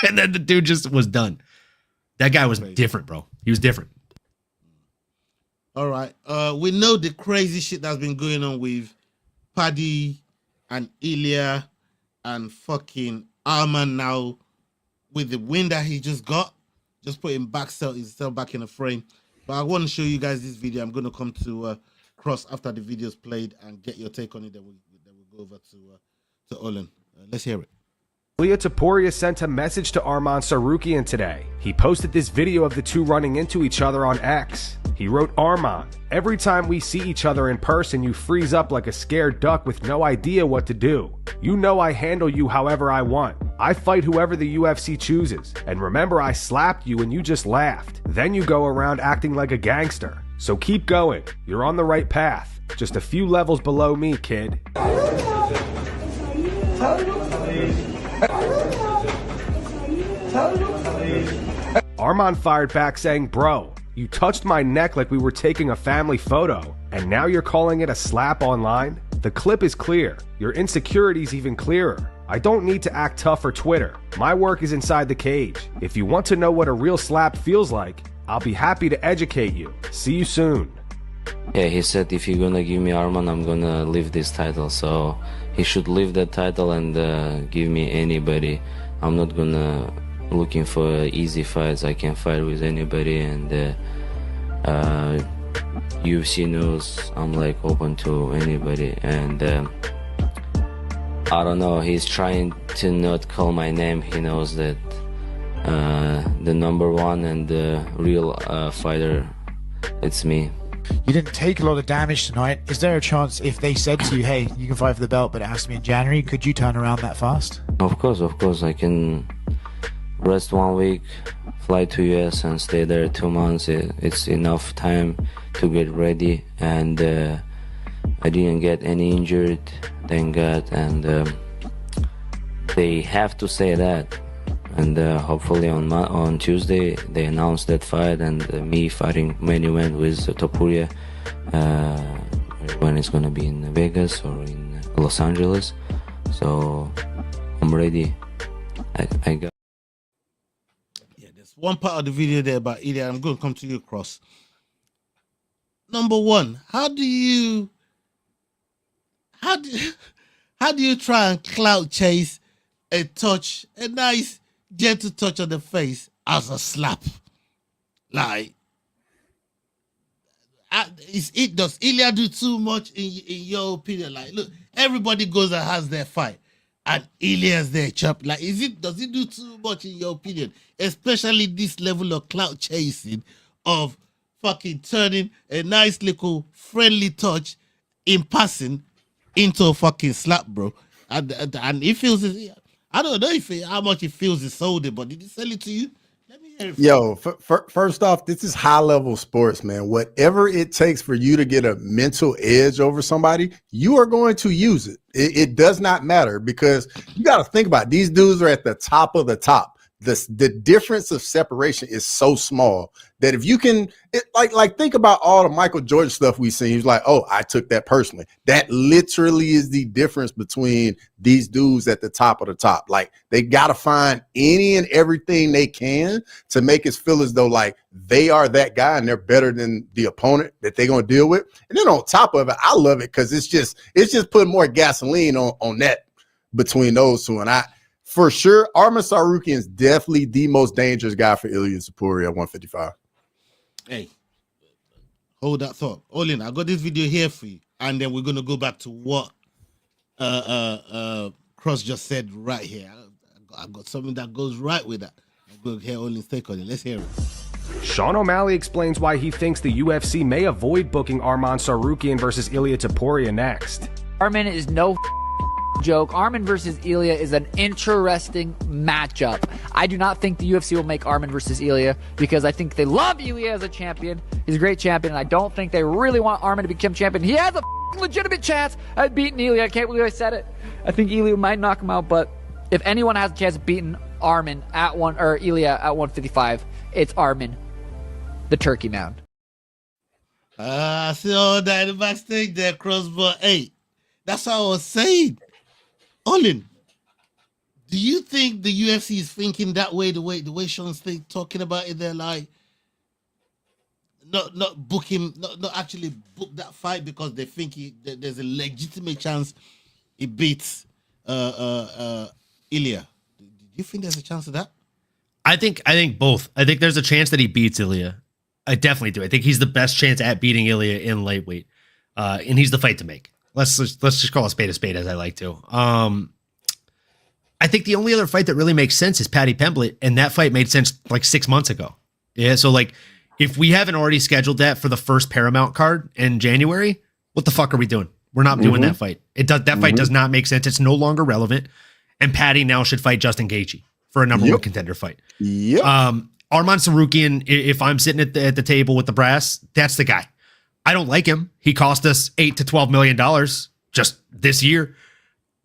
And then the dude just was done. That guy was different, bro. He was different. All right. We know the crazy shit that's been going on with Paddy and Ilya and fucking Arman now with the win that he just got. Just put him himself back in the frame. But I want to show you guys this video. I'm going to come to Cross after the video's played and get your take on it. Then we'll go over to Olin. Let's hear it. Ilia Topuria sent a message to Arman Tsarukyan today. He posted this video of the two running into each other on X. He wrote, "Arman, every time we see each other in person, you freeze up like a scared duck with no idea what to do. You know I handle you however I want. I fight whoever the UFC chooses. And remember, I slapped you and you just laughed. Then you go around acting like a gangster. So keep going. You're on the right path. Just a few levels below me, kid." Arman fired back saying, "Bro, you touched my neck like we were taking a family photo, and now you're calling it a slap online? The clip is clear. Your insecurity's even clearer. I don't need to act tough for Twitter. My work is inside the cage. If you want to know what a real slap feels like, I'll be happy to educate you. See you soon." Yeah, he said if you're gonna give me Arman, I'm gonna leave this title. So he should leave that title and give me anybody. I'm not gonna looking for easy fights. I can fight with anybody, and UFC knows I'm like open to anybody. And I don't know, he's trying to not call my name. He knows that the number one and the real fighter, it's me. You didn't take a lot of damage tonight. Is there a chance if they said to you, hey, you can fight for the belt, but it has to be in January, could you turn around that fast? Of course. I can rest 1 week, fly to US and stay there 2 months. It's enough time to get ready. And I didn't get any injured, thank God. And they have to say that. And hopefully on Tuesday they announced that fight, and me fighting main event with Topuria when it's gonna be in Vegas or in Los Angeles. So I'm ready. I got. Yeah, there's one part of the video there about Ilya. I'm going to come to you, Cross. Number one, how do you try and clout chase a touch, a nice gentle touch on the face as a slap? Like, does Ilya do too much in your opinion? Like, look, everybody goes and has their fight, and Ilya's there, chop. Like, does he do too much in your opinion? Especially this level of clout chasing, of fucking turning a nice little friendly touch in passing into a fucking slap, bro. And he feels it. I don't know how much he feels he sold it, but did he sell it to you? Let me hear it. Yo, first off, this is high level sports, man. Whatever it takes for you to get a mental edge over somebody, you are going to use it. It does not matter, because you got to think about it. These dudes are at the top of the top. The difference of separation is so small that if you can, like think about all the Michael Jordan stuff we've seen. He's like, oh, I took that personally. That literally is the difference between these dudes at the top of the top. Like, they got to find any and everything they can to make us feel as though like they are that guy and they're better than the opponent that they're going to deal with. And then on top of it, I love it because it's just putting more gasoline on that between those two. And for sure, Arman Tsarukyan is definitely the most dangerous guy for Ilia Topuria at 155. Hey, Hold that thought. Olin, I got this video here for you, and then we're gonna go back to what Cross just said right here. I got something that goes right with that. I'm gonna hear Olin's take on it. Let's hear it. Sean O'Malley explains why he thinks the UFC may avoid booking Arman Tsarukyan versus Ilia Topuria next. Arman is no joke. Arman versus Ilia is an interesting matchup. I do not think the UFC will make Arman versus Ilia because I think they love Ilia as a champion. He's a great champion, and I don't think they really want Arman to become champion. He has a legitimate chance at beating Ilia. I can't believe I said it. I think Ilia might knock him out, but if anyone has a chance of beating Arman at Ilia at 155, it's Arman, the Turkey Mound. I see all that in the backstage there, Crossbar 8. That's how I was saying. Olin, do you think the UFC is thinking that way, the way Sean's talking about it there, like not book him, not actually book that fight because they think there's a legitimate chance he beats Ilia? Do you think there's a chance of that? I think both. I think there's a chance that he beats Ilia. I definitely do. I think he's the best chance at beating Ilia in lightweight, and he's the fight to make. Let's just call a spade, as I like to. I think the only other fight that really makes sense is Paddy Pimblett, and that fight made sense like 6 months ago. Yeah, so like if we haven't already scheduled that for the first Paramount card in January, what the fuck are we doing? We're not doing that fight. That fight does not make sense. It's no longer relevant, and Paddy now should fight Justin Gaethje for a number one contender fight. Yep. Arman Tsarukyan, if I'm sitting at the table with the brass, that's the guy. I don't like him. He cost us $8 to $12 million just this year.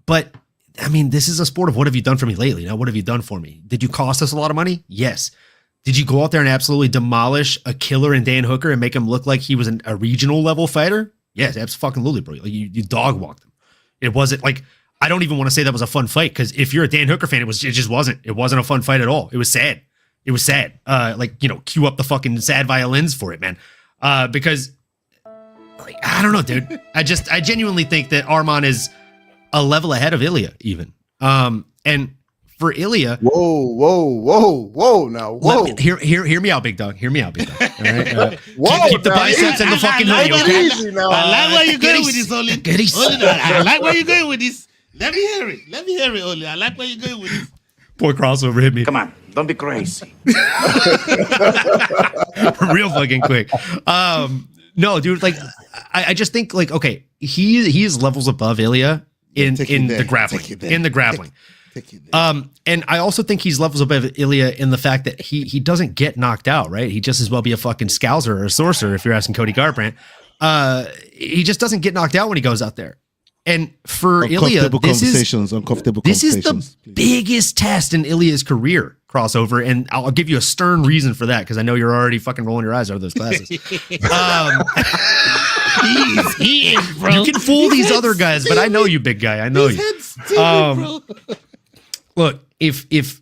But I mean, this is a sport of what have you done for me lately? Now, what have you done for me? Did you cost us a lot of money? Yes. Did you go out there and absolutely demolish a killer in Dan Hooker and make him look like he was a regional level fighter? Yes, absolutely, bro. Like, you dog walked him. It wasn't like, I don't even want to say that was a fun fight because if you're a Dan Hooker fan, it just wasn't. It wasn't a fun fight at all. It was sad. It was sad. Cue up the fucking sad violins for it, man. Because like, I don't know, dude. I genuinely think that Arman is a level ahead of Ilia even. And for Ilia, whoa, now, whoa. Hear me out, big dog. Hear me out, big dog. All right. Whoa, keep the biceps and the fucking hoodie, okay? I like where you're going with this, Olin. I like where you're going with this. Let me hear it, Olin. I like where you're going with this. Poor crossover hit me. Come on, don't be crazy. Real fucking quick. No, dude, like I just think like, okay, he is levels above Ilia in the grappling. And I also think he's levels above Ilia in the fact that he doesn't get knocked out, right? He just as well be a fucking scouser or a sorcerer if you're asking Cody Garbrandt. He just doesn't get knocked out when he goes out there. And for Ilia, this is the biggest test in Ilia's career, crossover, and I'll give you a stern reason for that because I know you're already fucking rolling your eyes over those glasses. He is, bro. You can fool these other guys, but I know you, big guy. I know you. Look, if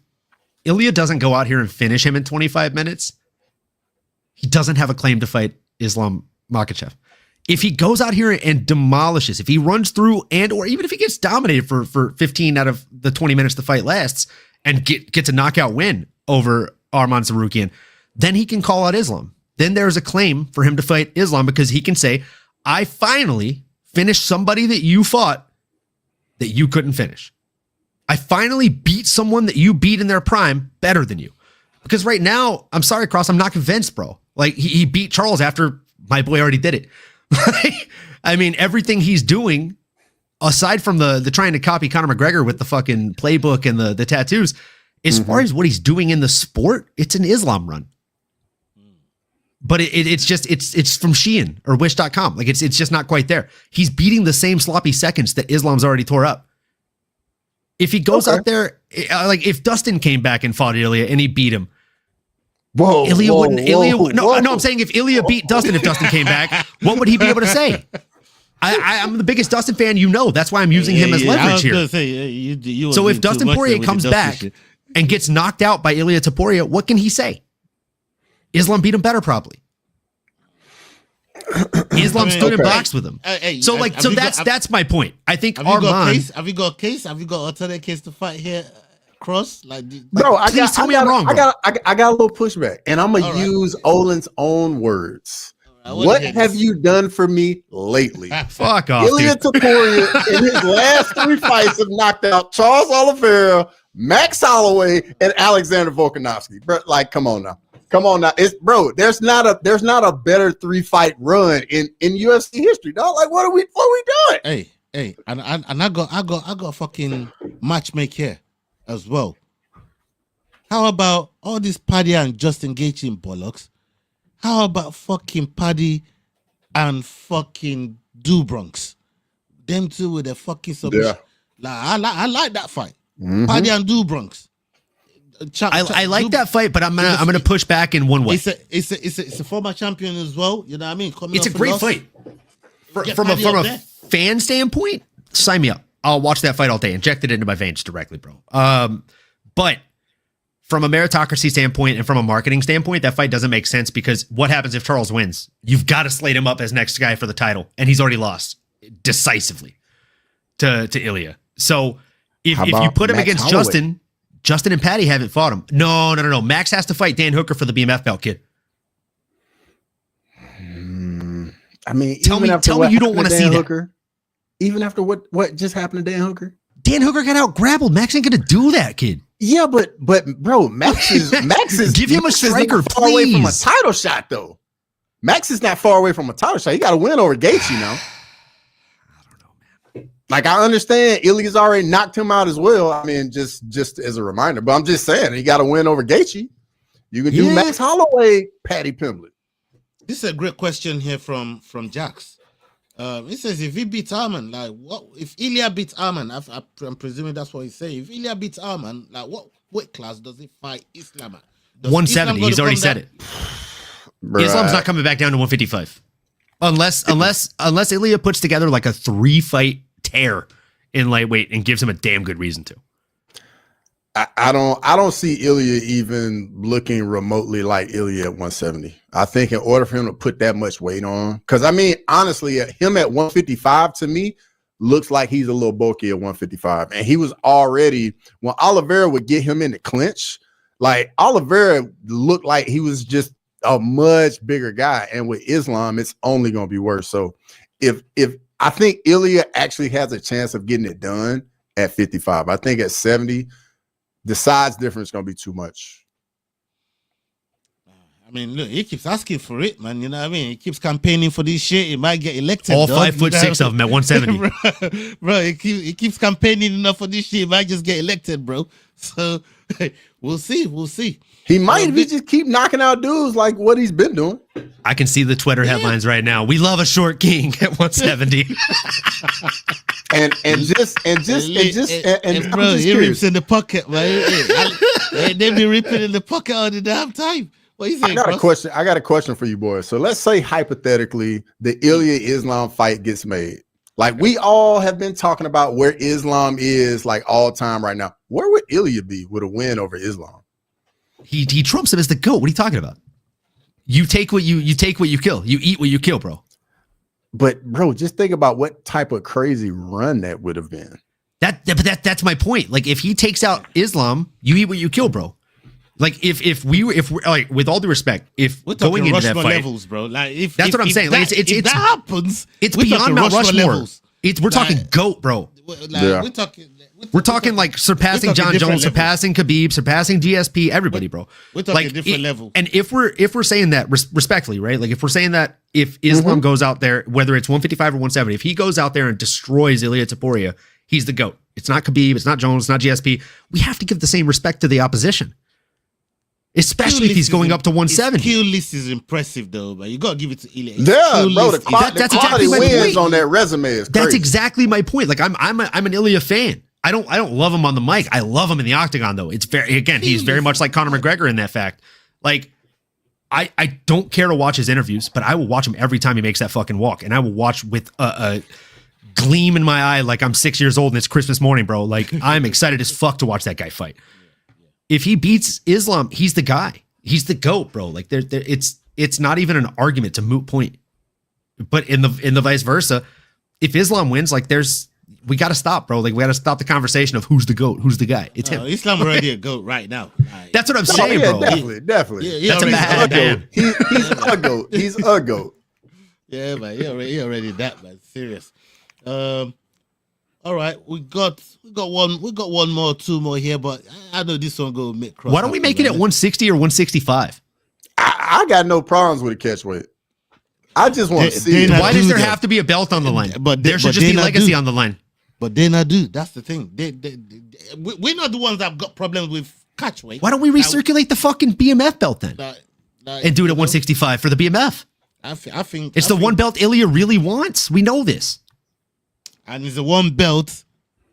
Ilia doesn't go out here and finish him in 25 minutes, he doesn't have a claim to fight Islam Makhachev. If he goes out here and demolishes, if he runs through or even if he gets dominated for 15 out of the 20 minutes the fight lasts and gets a knockout win over Arman Tsarukyan, then he can call out Islam. Then there's a claim for him to fight Islam because he can say, I finally finished somebody that you fought that you couldn't finish. I finally beat someone that you beat in their prime better than you. Because right now, I'm sorry, Cross, I'm not convinced, bro. Like he beat Charles after my boy already did it. I mean, everything he's doing, aside from the trying to copy Conor McGregor with the fucking playbook and the tattoos, as far as what he's doing in the sport, it's an Islam run. But it's from Shein or Wish.com. Like it's just not quite there. He's beating the same sloppy seconds that Islam's already tore up. If he goes out there, like if Dustin came back and fought Ilia and he beat him, I'm saying if Ilia beat Dustin, if Dustin came back, what would he be able to say? I'm the biggest Dustin fan, that's why I'm using him as leverage here. So if Dustin Poirier comes back and gets knocked out by Ilia Topuria, what can he say? Islam beat him better, probably. Islam stood and boxed with him. That's my point. I think Arman. Have you got a case? Have you got an alternate case to fight here? Cross, bro, tell me I'm wrong. I got a little pushback, and I'm gonna use Olin's own words. What have you done for me lately? Fuck off, Ilya Topuria in his last 3 fights have knocked out Charles Oliveira, Max Holloway, and Alexander Volkanovski. Bro, like, come on now. It's there's not a better 3-fight run in UFC history, dog. Like, what are we doing? Hey, and I got fucking matchmake here as well. How about all this Paddy and Justin Gaethje bollocks? How about fucking Paddy and fucking Dubronx? Them two with the fucking submission. Yeah. Like, I like that fight. Paddy and Dubronx. I like that fight, but I'm gonna push back in one way. It's a former champion as well. You know what I mean? It's a great fight. From a fan standpoint, sign me up. I'll watch that fight all day. Inject it into my veins directly, bro. But from a meritocracy standpoint and from a marketing standpoint, that fight doesn't make sense because what happens if Charles wins? You've got to slate him up as next guy for the title, and he's already lost decisively to Ilya. So if you put him against Holloway? Justin and Patty haven't fought him. No. Max has to fight Dan Hooker for the BMF belt, kid. I mean, tell me you don't want to see Hooker, that. Even after what just happened to Dan Hooker? Dan Hooker got out grappled. Max ain't gonna do that, kid. Yeah, but bro, Max is give him a striker, far away from a title shot though. Max is not far away from a title shot. He got to win over Gaethje, you know. I don't know, man. Like, I understand Ilya's already knocked him out as well. I mean, just as a reminder, but I'm just saying he got to win over Gaethje. You can do Max Holloway, Patty Pimblett. This is a great question here from Jax. He says, if he beats Arman, like what? If Ilya beats Arman, I'm presuming that's what he's saying. If Ilya beats Arman, like what weight class does he fight Islam at? 170. He's already said it. Islam's not coming back down to 155, unless Ilya puts together like a 3-fight tear in lightweight and gives him a damn good reason to. I don't see Ilya even looking remotely like Ilya at 170. I think in order for him to put that much weight on, because I mean, honestly, him at 155 to me looks like he's a little bulky at 155. And he was already, when Oliveira would get him in the clinch, like Oliveira looked like he was just a much bigger guy. And with Islam, it's only going to be worse. So if I think Ilya actually has a chance of getting it done at 55, I think at 70, the size difference is going to be too much. I mean, look, he keeps asking for it, man. You know what I mean? He keeps campaigning for this shit. He might get elected. All 5'6" of them at 170. bro, he keeps campaigning enough for this shit. He might just get elected, bro. So we'll see. He might if he just keep knocking out dudes like what he's been doing. I can see the Twitter headlines right now. We love a short king at 170. and bro, he rips in the pocket, man. They be ripping in the pocket all the damn time. What you saying, I got a question for you, boys. So let's say hypothetically the Ilya Islam fight gets made. Like, we all have been talking about where Islam is like all time right now. Where would Ilya be with a win over Islam? He trumps him as the GOAT. What are you talking about? You take what you kill. You eat what you kill, bro. But bro, just think about what type of crazy run that would have been. That's my point. Like, if he takes out Islam, you eat what you kill, bro. Like, if we're like, with all due respect, if we're going into that fight, levels, bro. Like, that's what I'm saying. Like, it's that happens, it's beyond Mount Rushmore. Levels. We're talking GOAT, bro. We're talking like surpassing John Jones, surpassing Khabib, surpassing GSP, everybody, bro. We're talking different levels. And if we're saying that respectfully, right? Like, if we're saying that if Islam goes out there, whether it's 155 or 170, if he goes out there and destroys Ilya Topuria, he's the GOAT. It's not Khabib, it's not Jones, it's not GSP. We have to give the same respect to the opposition. Especially if he's going up to 170. His kill list is impressive, though, but you gotta give it to Ilya. Yeah, bro. The quality wins on that resume is crazy. That's exactly my point. Like, I'm an Ilya fan. I don't love him on the mic. I love him in the octagon, though. It's he's very much like Conor McGregor in that fact. Like, I don't care to watch his interviews, but I will watch him every time he makes that fucking walk, and I will watch with a gleam in my eye, like I'm 6 years old and it's Christmas morning, bro. Like, I'm excited as fuck to watch that guy fight. If he beats Islam, he's the guy. He's the GOAT, bro. Like, it's not even an argument. It's a moot point. But in the vice versa, if Islam wins, like, we got to stop, bro. Like, we got to stop the conversation of who's the GOAT, who's the guy. It's him. Islam already a GOAT right now. That's what I'm saying, bro. Definitely. Yeah, that's a bad man. He's a GOAT. He's a GOAT. Yeah, man. He already that, man. Serious. All right, we got one more, two more here, but I know this one go make cross. Why don't we make it at 160 or 165? I got no problems with a catch weight. I just want to see. Why does there have to be a belt on the line? But there should just be legacy on the line. But they not do. That's the thing. We're not the ones that have got problems with catch weight. Why don't we recirculate the fucking BMF belt then? And do it at 165 for the BMF? I think it's the one belt Ilya really wants. We know this. And it's the one belt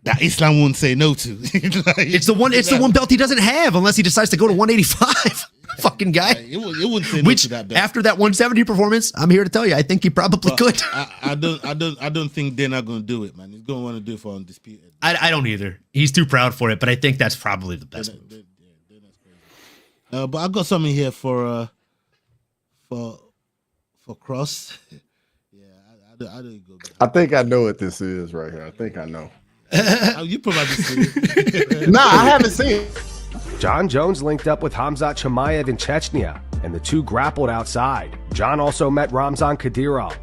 that Islam won't say no to. It's the one belt he doesn't have unless he decides to go to 185. Fucking guy. It wouldn't say no to that belt. After that 170 performance, I'm here to tell you, I think he probably could. I don't think they're not gonna do it, man. He's gonna want to do it for Undisputed. I don't either. He's too proud for it, but I think that's probably the best move. But I got something here for Cross. I think I know what this is right here. I think I know. You probably see it. Nah, I haven't seen it. John Jones linked up with Khamzat Chimaev in Chechnya, and the two grappled outside. John also met Ramzan Kadyrov.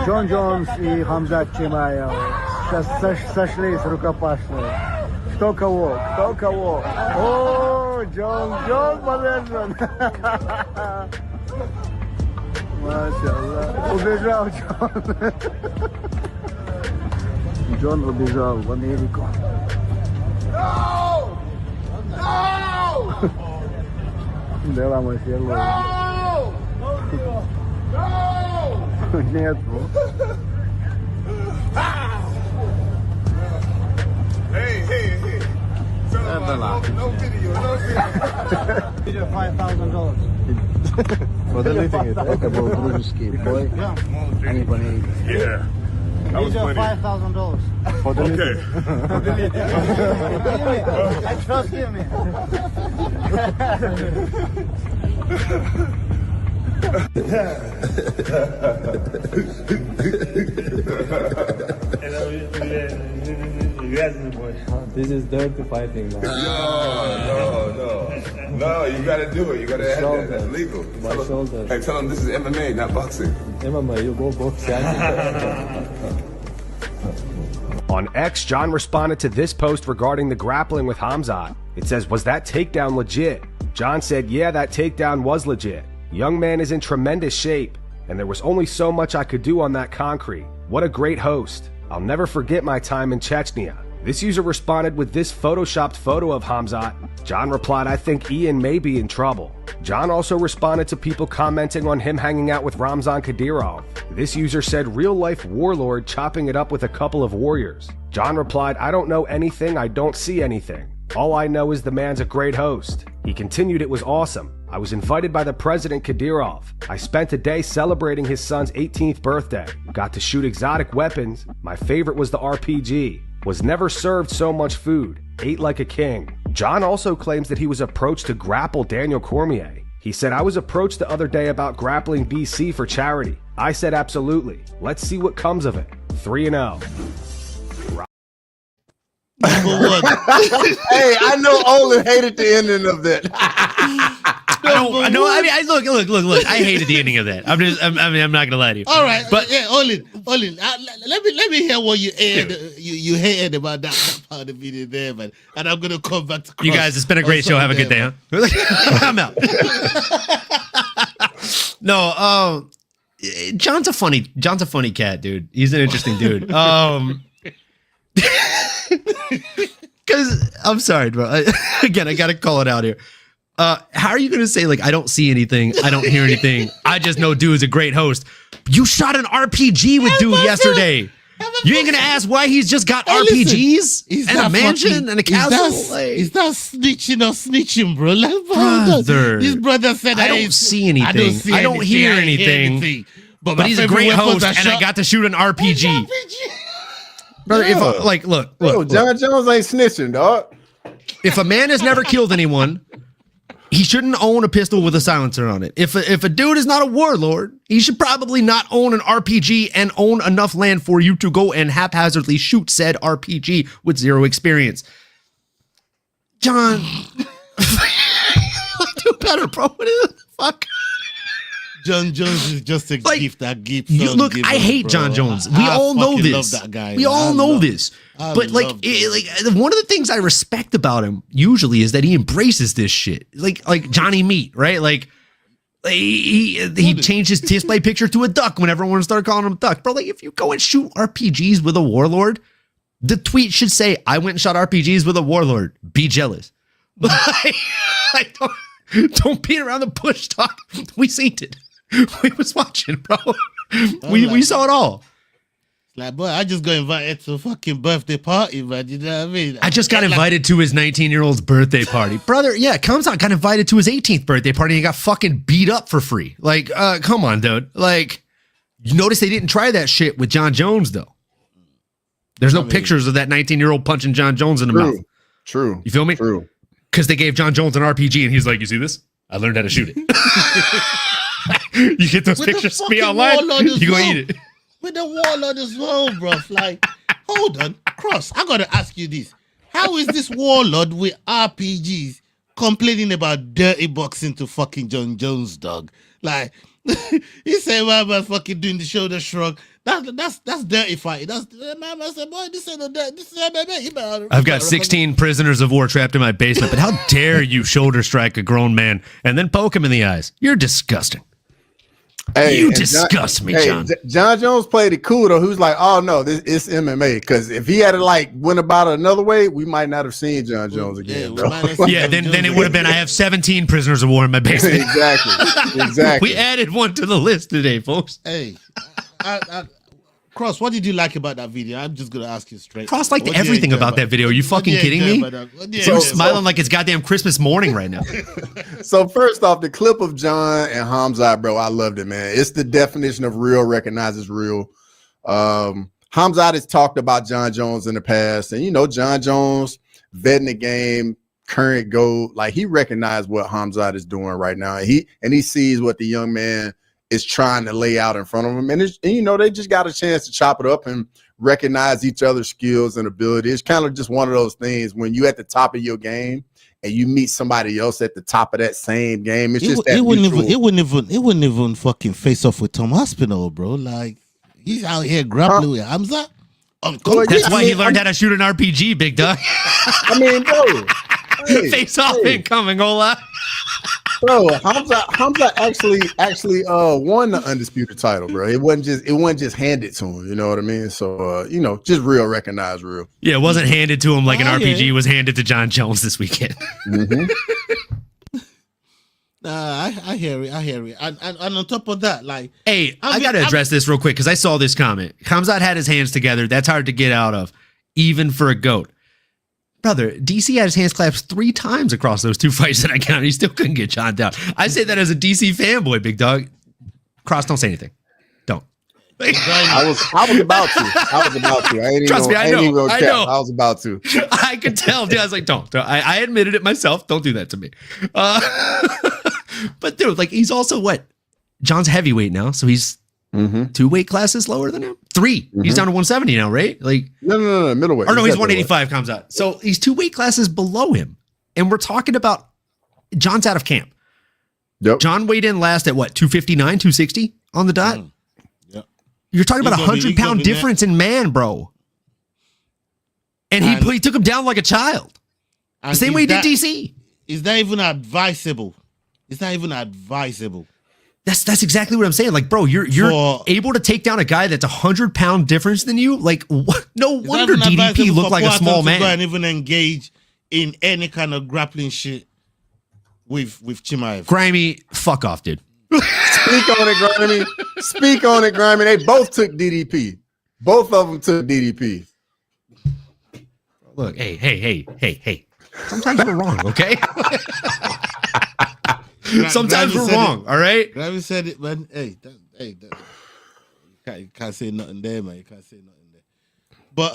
John Jones и Хамзат Чимаев сейчас сошлись рукопашные. Кто кого? О, Джон Валерьевич. Машаллах. Убежал Джон. Джон убежал в Америку. Дела мой серло. Нет. Hey. No video. $5,000. For the living it. Это был дружеский бой. Они болели. Yeah. That was funny. $5,000. For the living. For the living. I trust him. This is dirty fighting, man. No, you gotta do it. You gotta have that. That's legal. Tell them this is MMA, not boxing. MMA, you go boxing. On X, John responded to this post regarding the grappling with Khamzat. It says, was that takedown legit? John said, yeah, that takedown was legit. Young man is in tremendous shape, and there was only so much I could do on that concrete. What a great host. I'll never forget my time in Chechnya. This user responded with this photoshopped photo of Khamzat. John replied, I think Ian may be in trouble. John also responded to people commenting on him hanging out with Ramzan Kadyrov. This user said, real-life warlord chopping it up with a couple of warriors. John replied, I don't know anything, I don't see anything. All I know is the man's a great host. He continued, it was awesome. I was invited by the president Kadyrov. I spent a day celebrating his son's 18th birthday. Got to shoot exotic weapons. My favorite was the RPG. Was never served so much food. Ate like a king. John also claims that he was approached to grapple Daniel Cormier. He said, I was approached the other day about grappling BC for charity. I said absolutely. Let's see what comes of it. 3-0. Hey, I know Olin hated the ending of that. Look. I hated the ending of that. I'm not gonna lie to you. All right, but yeah, Olin. Let me hear what you hated about that part of the video there, man. And I'm gonna come back to Cross. You guys, it's been a great show. Have a good day, huh? I'm out. No, John's a funny cat, dude. He's an interesting dude. Because I'm sorry, bro. Again, I gotta call it out here. How are you gonna say, like, I don't see anything, I don't hear anything, I just know dude is a great host? You shot an RPG with dude yesterday. You ain't gonna ask why he's just got RPGs and a mansion and a castle. Is that snitching, bro? Like, brother, his brother said, I don't see anything. I don't hear anything. But he's a great host, and I got to shoot an RPG. Brother, if look, John Jones ain't snitching, dog. If a man has never killed anyone, he shouldn't own a pistol with a silencer on it. If a dude is not a warlord, he should probably not own an RPG and own enough land for you to go and haphazardly shoot said RPG with zero experience. John, do better, bro. What the fuck? John Jones is just a gift that gives. Look, I hate John Jones. We all know this. Love that guy. We all know this. But like one of the things I respect about him usually is that he embraces this shit. Like Johnny Meat, right? Like he changed his display picture to a duck when everyone started calling him Duck. Bro, like if you go and shoot RPGs with a warlord, the tweet should say, "I went and shot RPGs with a warlord. Be jealous." Like, don't beat around the bush, Doc. We seen it. We was watching, bro. We saw it all. Like, boy, I just got invited to a fucking birthday party, man. You know what I mean? I just got invited to his 19-year-old's birthday party. Brother, yeah, Kamzat got invited to his 18th birthday party and he got fucking beat up for free. Like, come on, dude. Like, you notice they didn't try that shit with John Jones, though. There's no pictures of that 19-year-old punching John Jones in the mouth. True. You feel me? True. Because they gave John Jones an RPG and he's like, you see this? I learned how to shoot it. You get those With pictures the me fucking online, warlord as you go well. eat it. With the warlord as well, bruv. Like, hold on. Cross, I gotta ask you this. How is this warlord with RPGs complaining about dirty boxing to fucking John Jones, dog? Like, he said, "Why man fucking doing the shoulder shrug?" That's dirty fighting. That's man. I said, "Boy, this ain't no dirty. This is MMA. You better." I've got 16 prisoners of war trapped in my basement, but how dare you shoulder strike a grown man and then poke him in the eyes? You're disgusting. Hey, You disgust me, John. John Jones played it cool though. Who's like, oh no, it's MMA. Because if he had to like went about it another way, we might not have seen John Jones again. Bro. Yeah, then it would have been. I have 17 prisoners of war in my basement. Exactly. We added one to the list today, folks. Hey, Cross, what did you like about that video? I'm just gonna ask you straight. Cross liked What do you everything enjoy about that video. Are you fucking what do kidding enjoy me? about that? What do you You're enjoy smiling about like it's goddamn Christmas morning right now. So first off, the clip of John and Hamzat, bro, I loved it, man. It's the definition of real, recognizes real. Hamzat has talked about John Jones in the past, and you know, John Jones, vetting the game, current GOAT, like he recognized what Hamzat is doing right now. And he sees what the young man is trying to lay out in front of him. And you know, they just got a chance to chop it up and recognize each other's skills and ability. It's kind of just one of those things when you at the top of your game and you meet somebody else at the top of that same game. It's just that He wouldn't even fucking face off with Tom Aspinall, bro. Like, he's out here grappling with Hamza. That's why he learned how to shoot an RPG, big dog. I mean, bro. Face off incoming, Ola. Bro, Hamza actually won the undisputed title, bro. It wasn't just handed to him, you know what I mean? So you know, just real, recognize real. Yeah, it wasn't handed to him like an RPG was handed to John Jones this weekend. I hear it. And on top of that, like, hey, I gotta address this real quick because I saw this comment. Kamzat had his hands together. That's hard to get out of, even for a GOAT. Brother, DC had his hands clasped 3 times across those 2 fights that I counted. He still couldn't get John down. I say that as a DC fanboy, big dog. Cross, don't say anything. Don't. I was about to. I ain't Trust me, I know. I was about to. I could tell. Dude, I was like, don't. I admitted it myself. Don't do that to me. But dude, like, he's also what? John's heavyweight now, so he's 2 weight classes lower than him. 3. He's down to 170 now, right? Like, no, middleweight. Or no, he's 185 comes out. So he's 2 weight classes below him. And we're talking about John's out of camp. Yep. John weighed in last at what, 259, 260 on the dot? Yep. You're talking about a 100-pound difference in man, bro. And he took him down like a child. The same way he did DC. Is that even advisable? That's exactly what I'm saying. Like, bro, you're able to take down a guy that's 100-pound difference than you. Like, no wonder DDP looked like a small man. Go and even engage in any kind of grappling shit with Chimaev. Grimy, fuck off, dude. Speak on it, Grimy. They both took DDP. Both of them took DDP. Look, hey. Sometimes we're wrong, okay? Sometimes we're wrong, all right? Grimy said it, man. Hey, you can't say nothing there, man. You can't say nothing there. But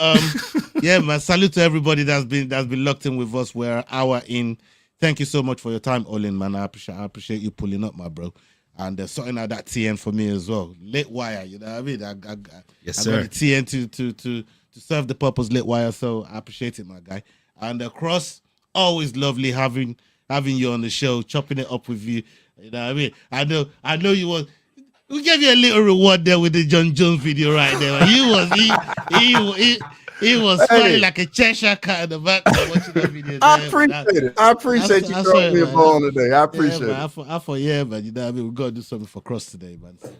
yeah, man. Salute to everybody that's been locked in with us. We're an hour in. Thank you so much for your time, Olin, man. I appreciate you pulling up, my bro. And sorting out that TN for me as well. Late wire, you know what I mean? Yes, I sir. got the TN to serve the purpose late wire, so I appreciate it, my guy. And Cross, always lovely having you on the show, chopping it up with you. You know what I mean? I know you We gave you a little reward there with the John Jones video right there. Man. He was smiling like a Cheshire cat in the back watching that video. I appreciate it. I appreciate you throwing me a bone today. I appreciate it. I thought, yeah, man. You know what I mean? We got to do something for Cross today, man. So,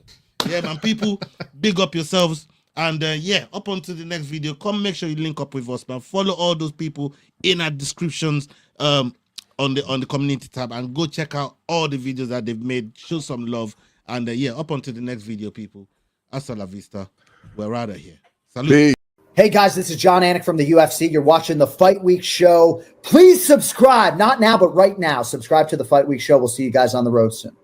yeah, man. People, big up yourselves. And yeah, up onto the next video. Come make sure you link up with us, man. Follow all those people in our descriptions on the community tab and go check out all the videos that they've made. Show some love. And yeah, up onto the next video, people. Hasta la vista. We're out of here. Salute. Hey guys, this is John Anik from the UFC. You're watching the Fight Week Show. Please subscribe. Not now, but right now. Subscribe to the Fight Week Show. We'll see you guys on the road soon.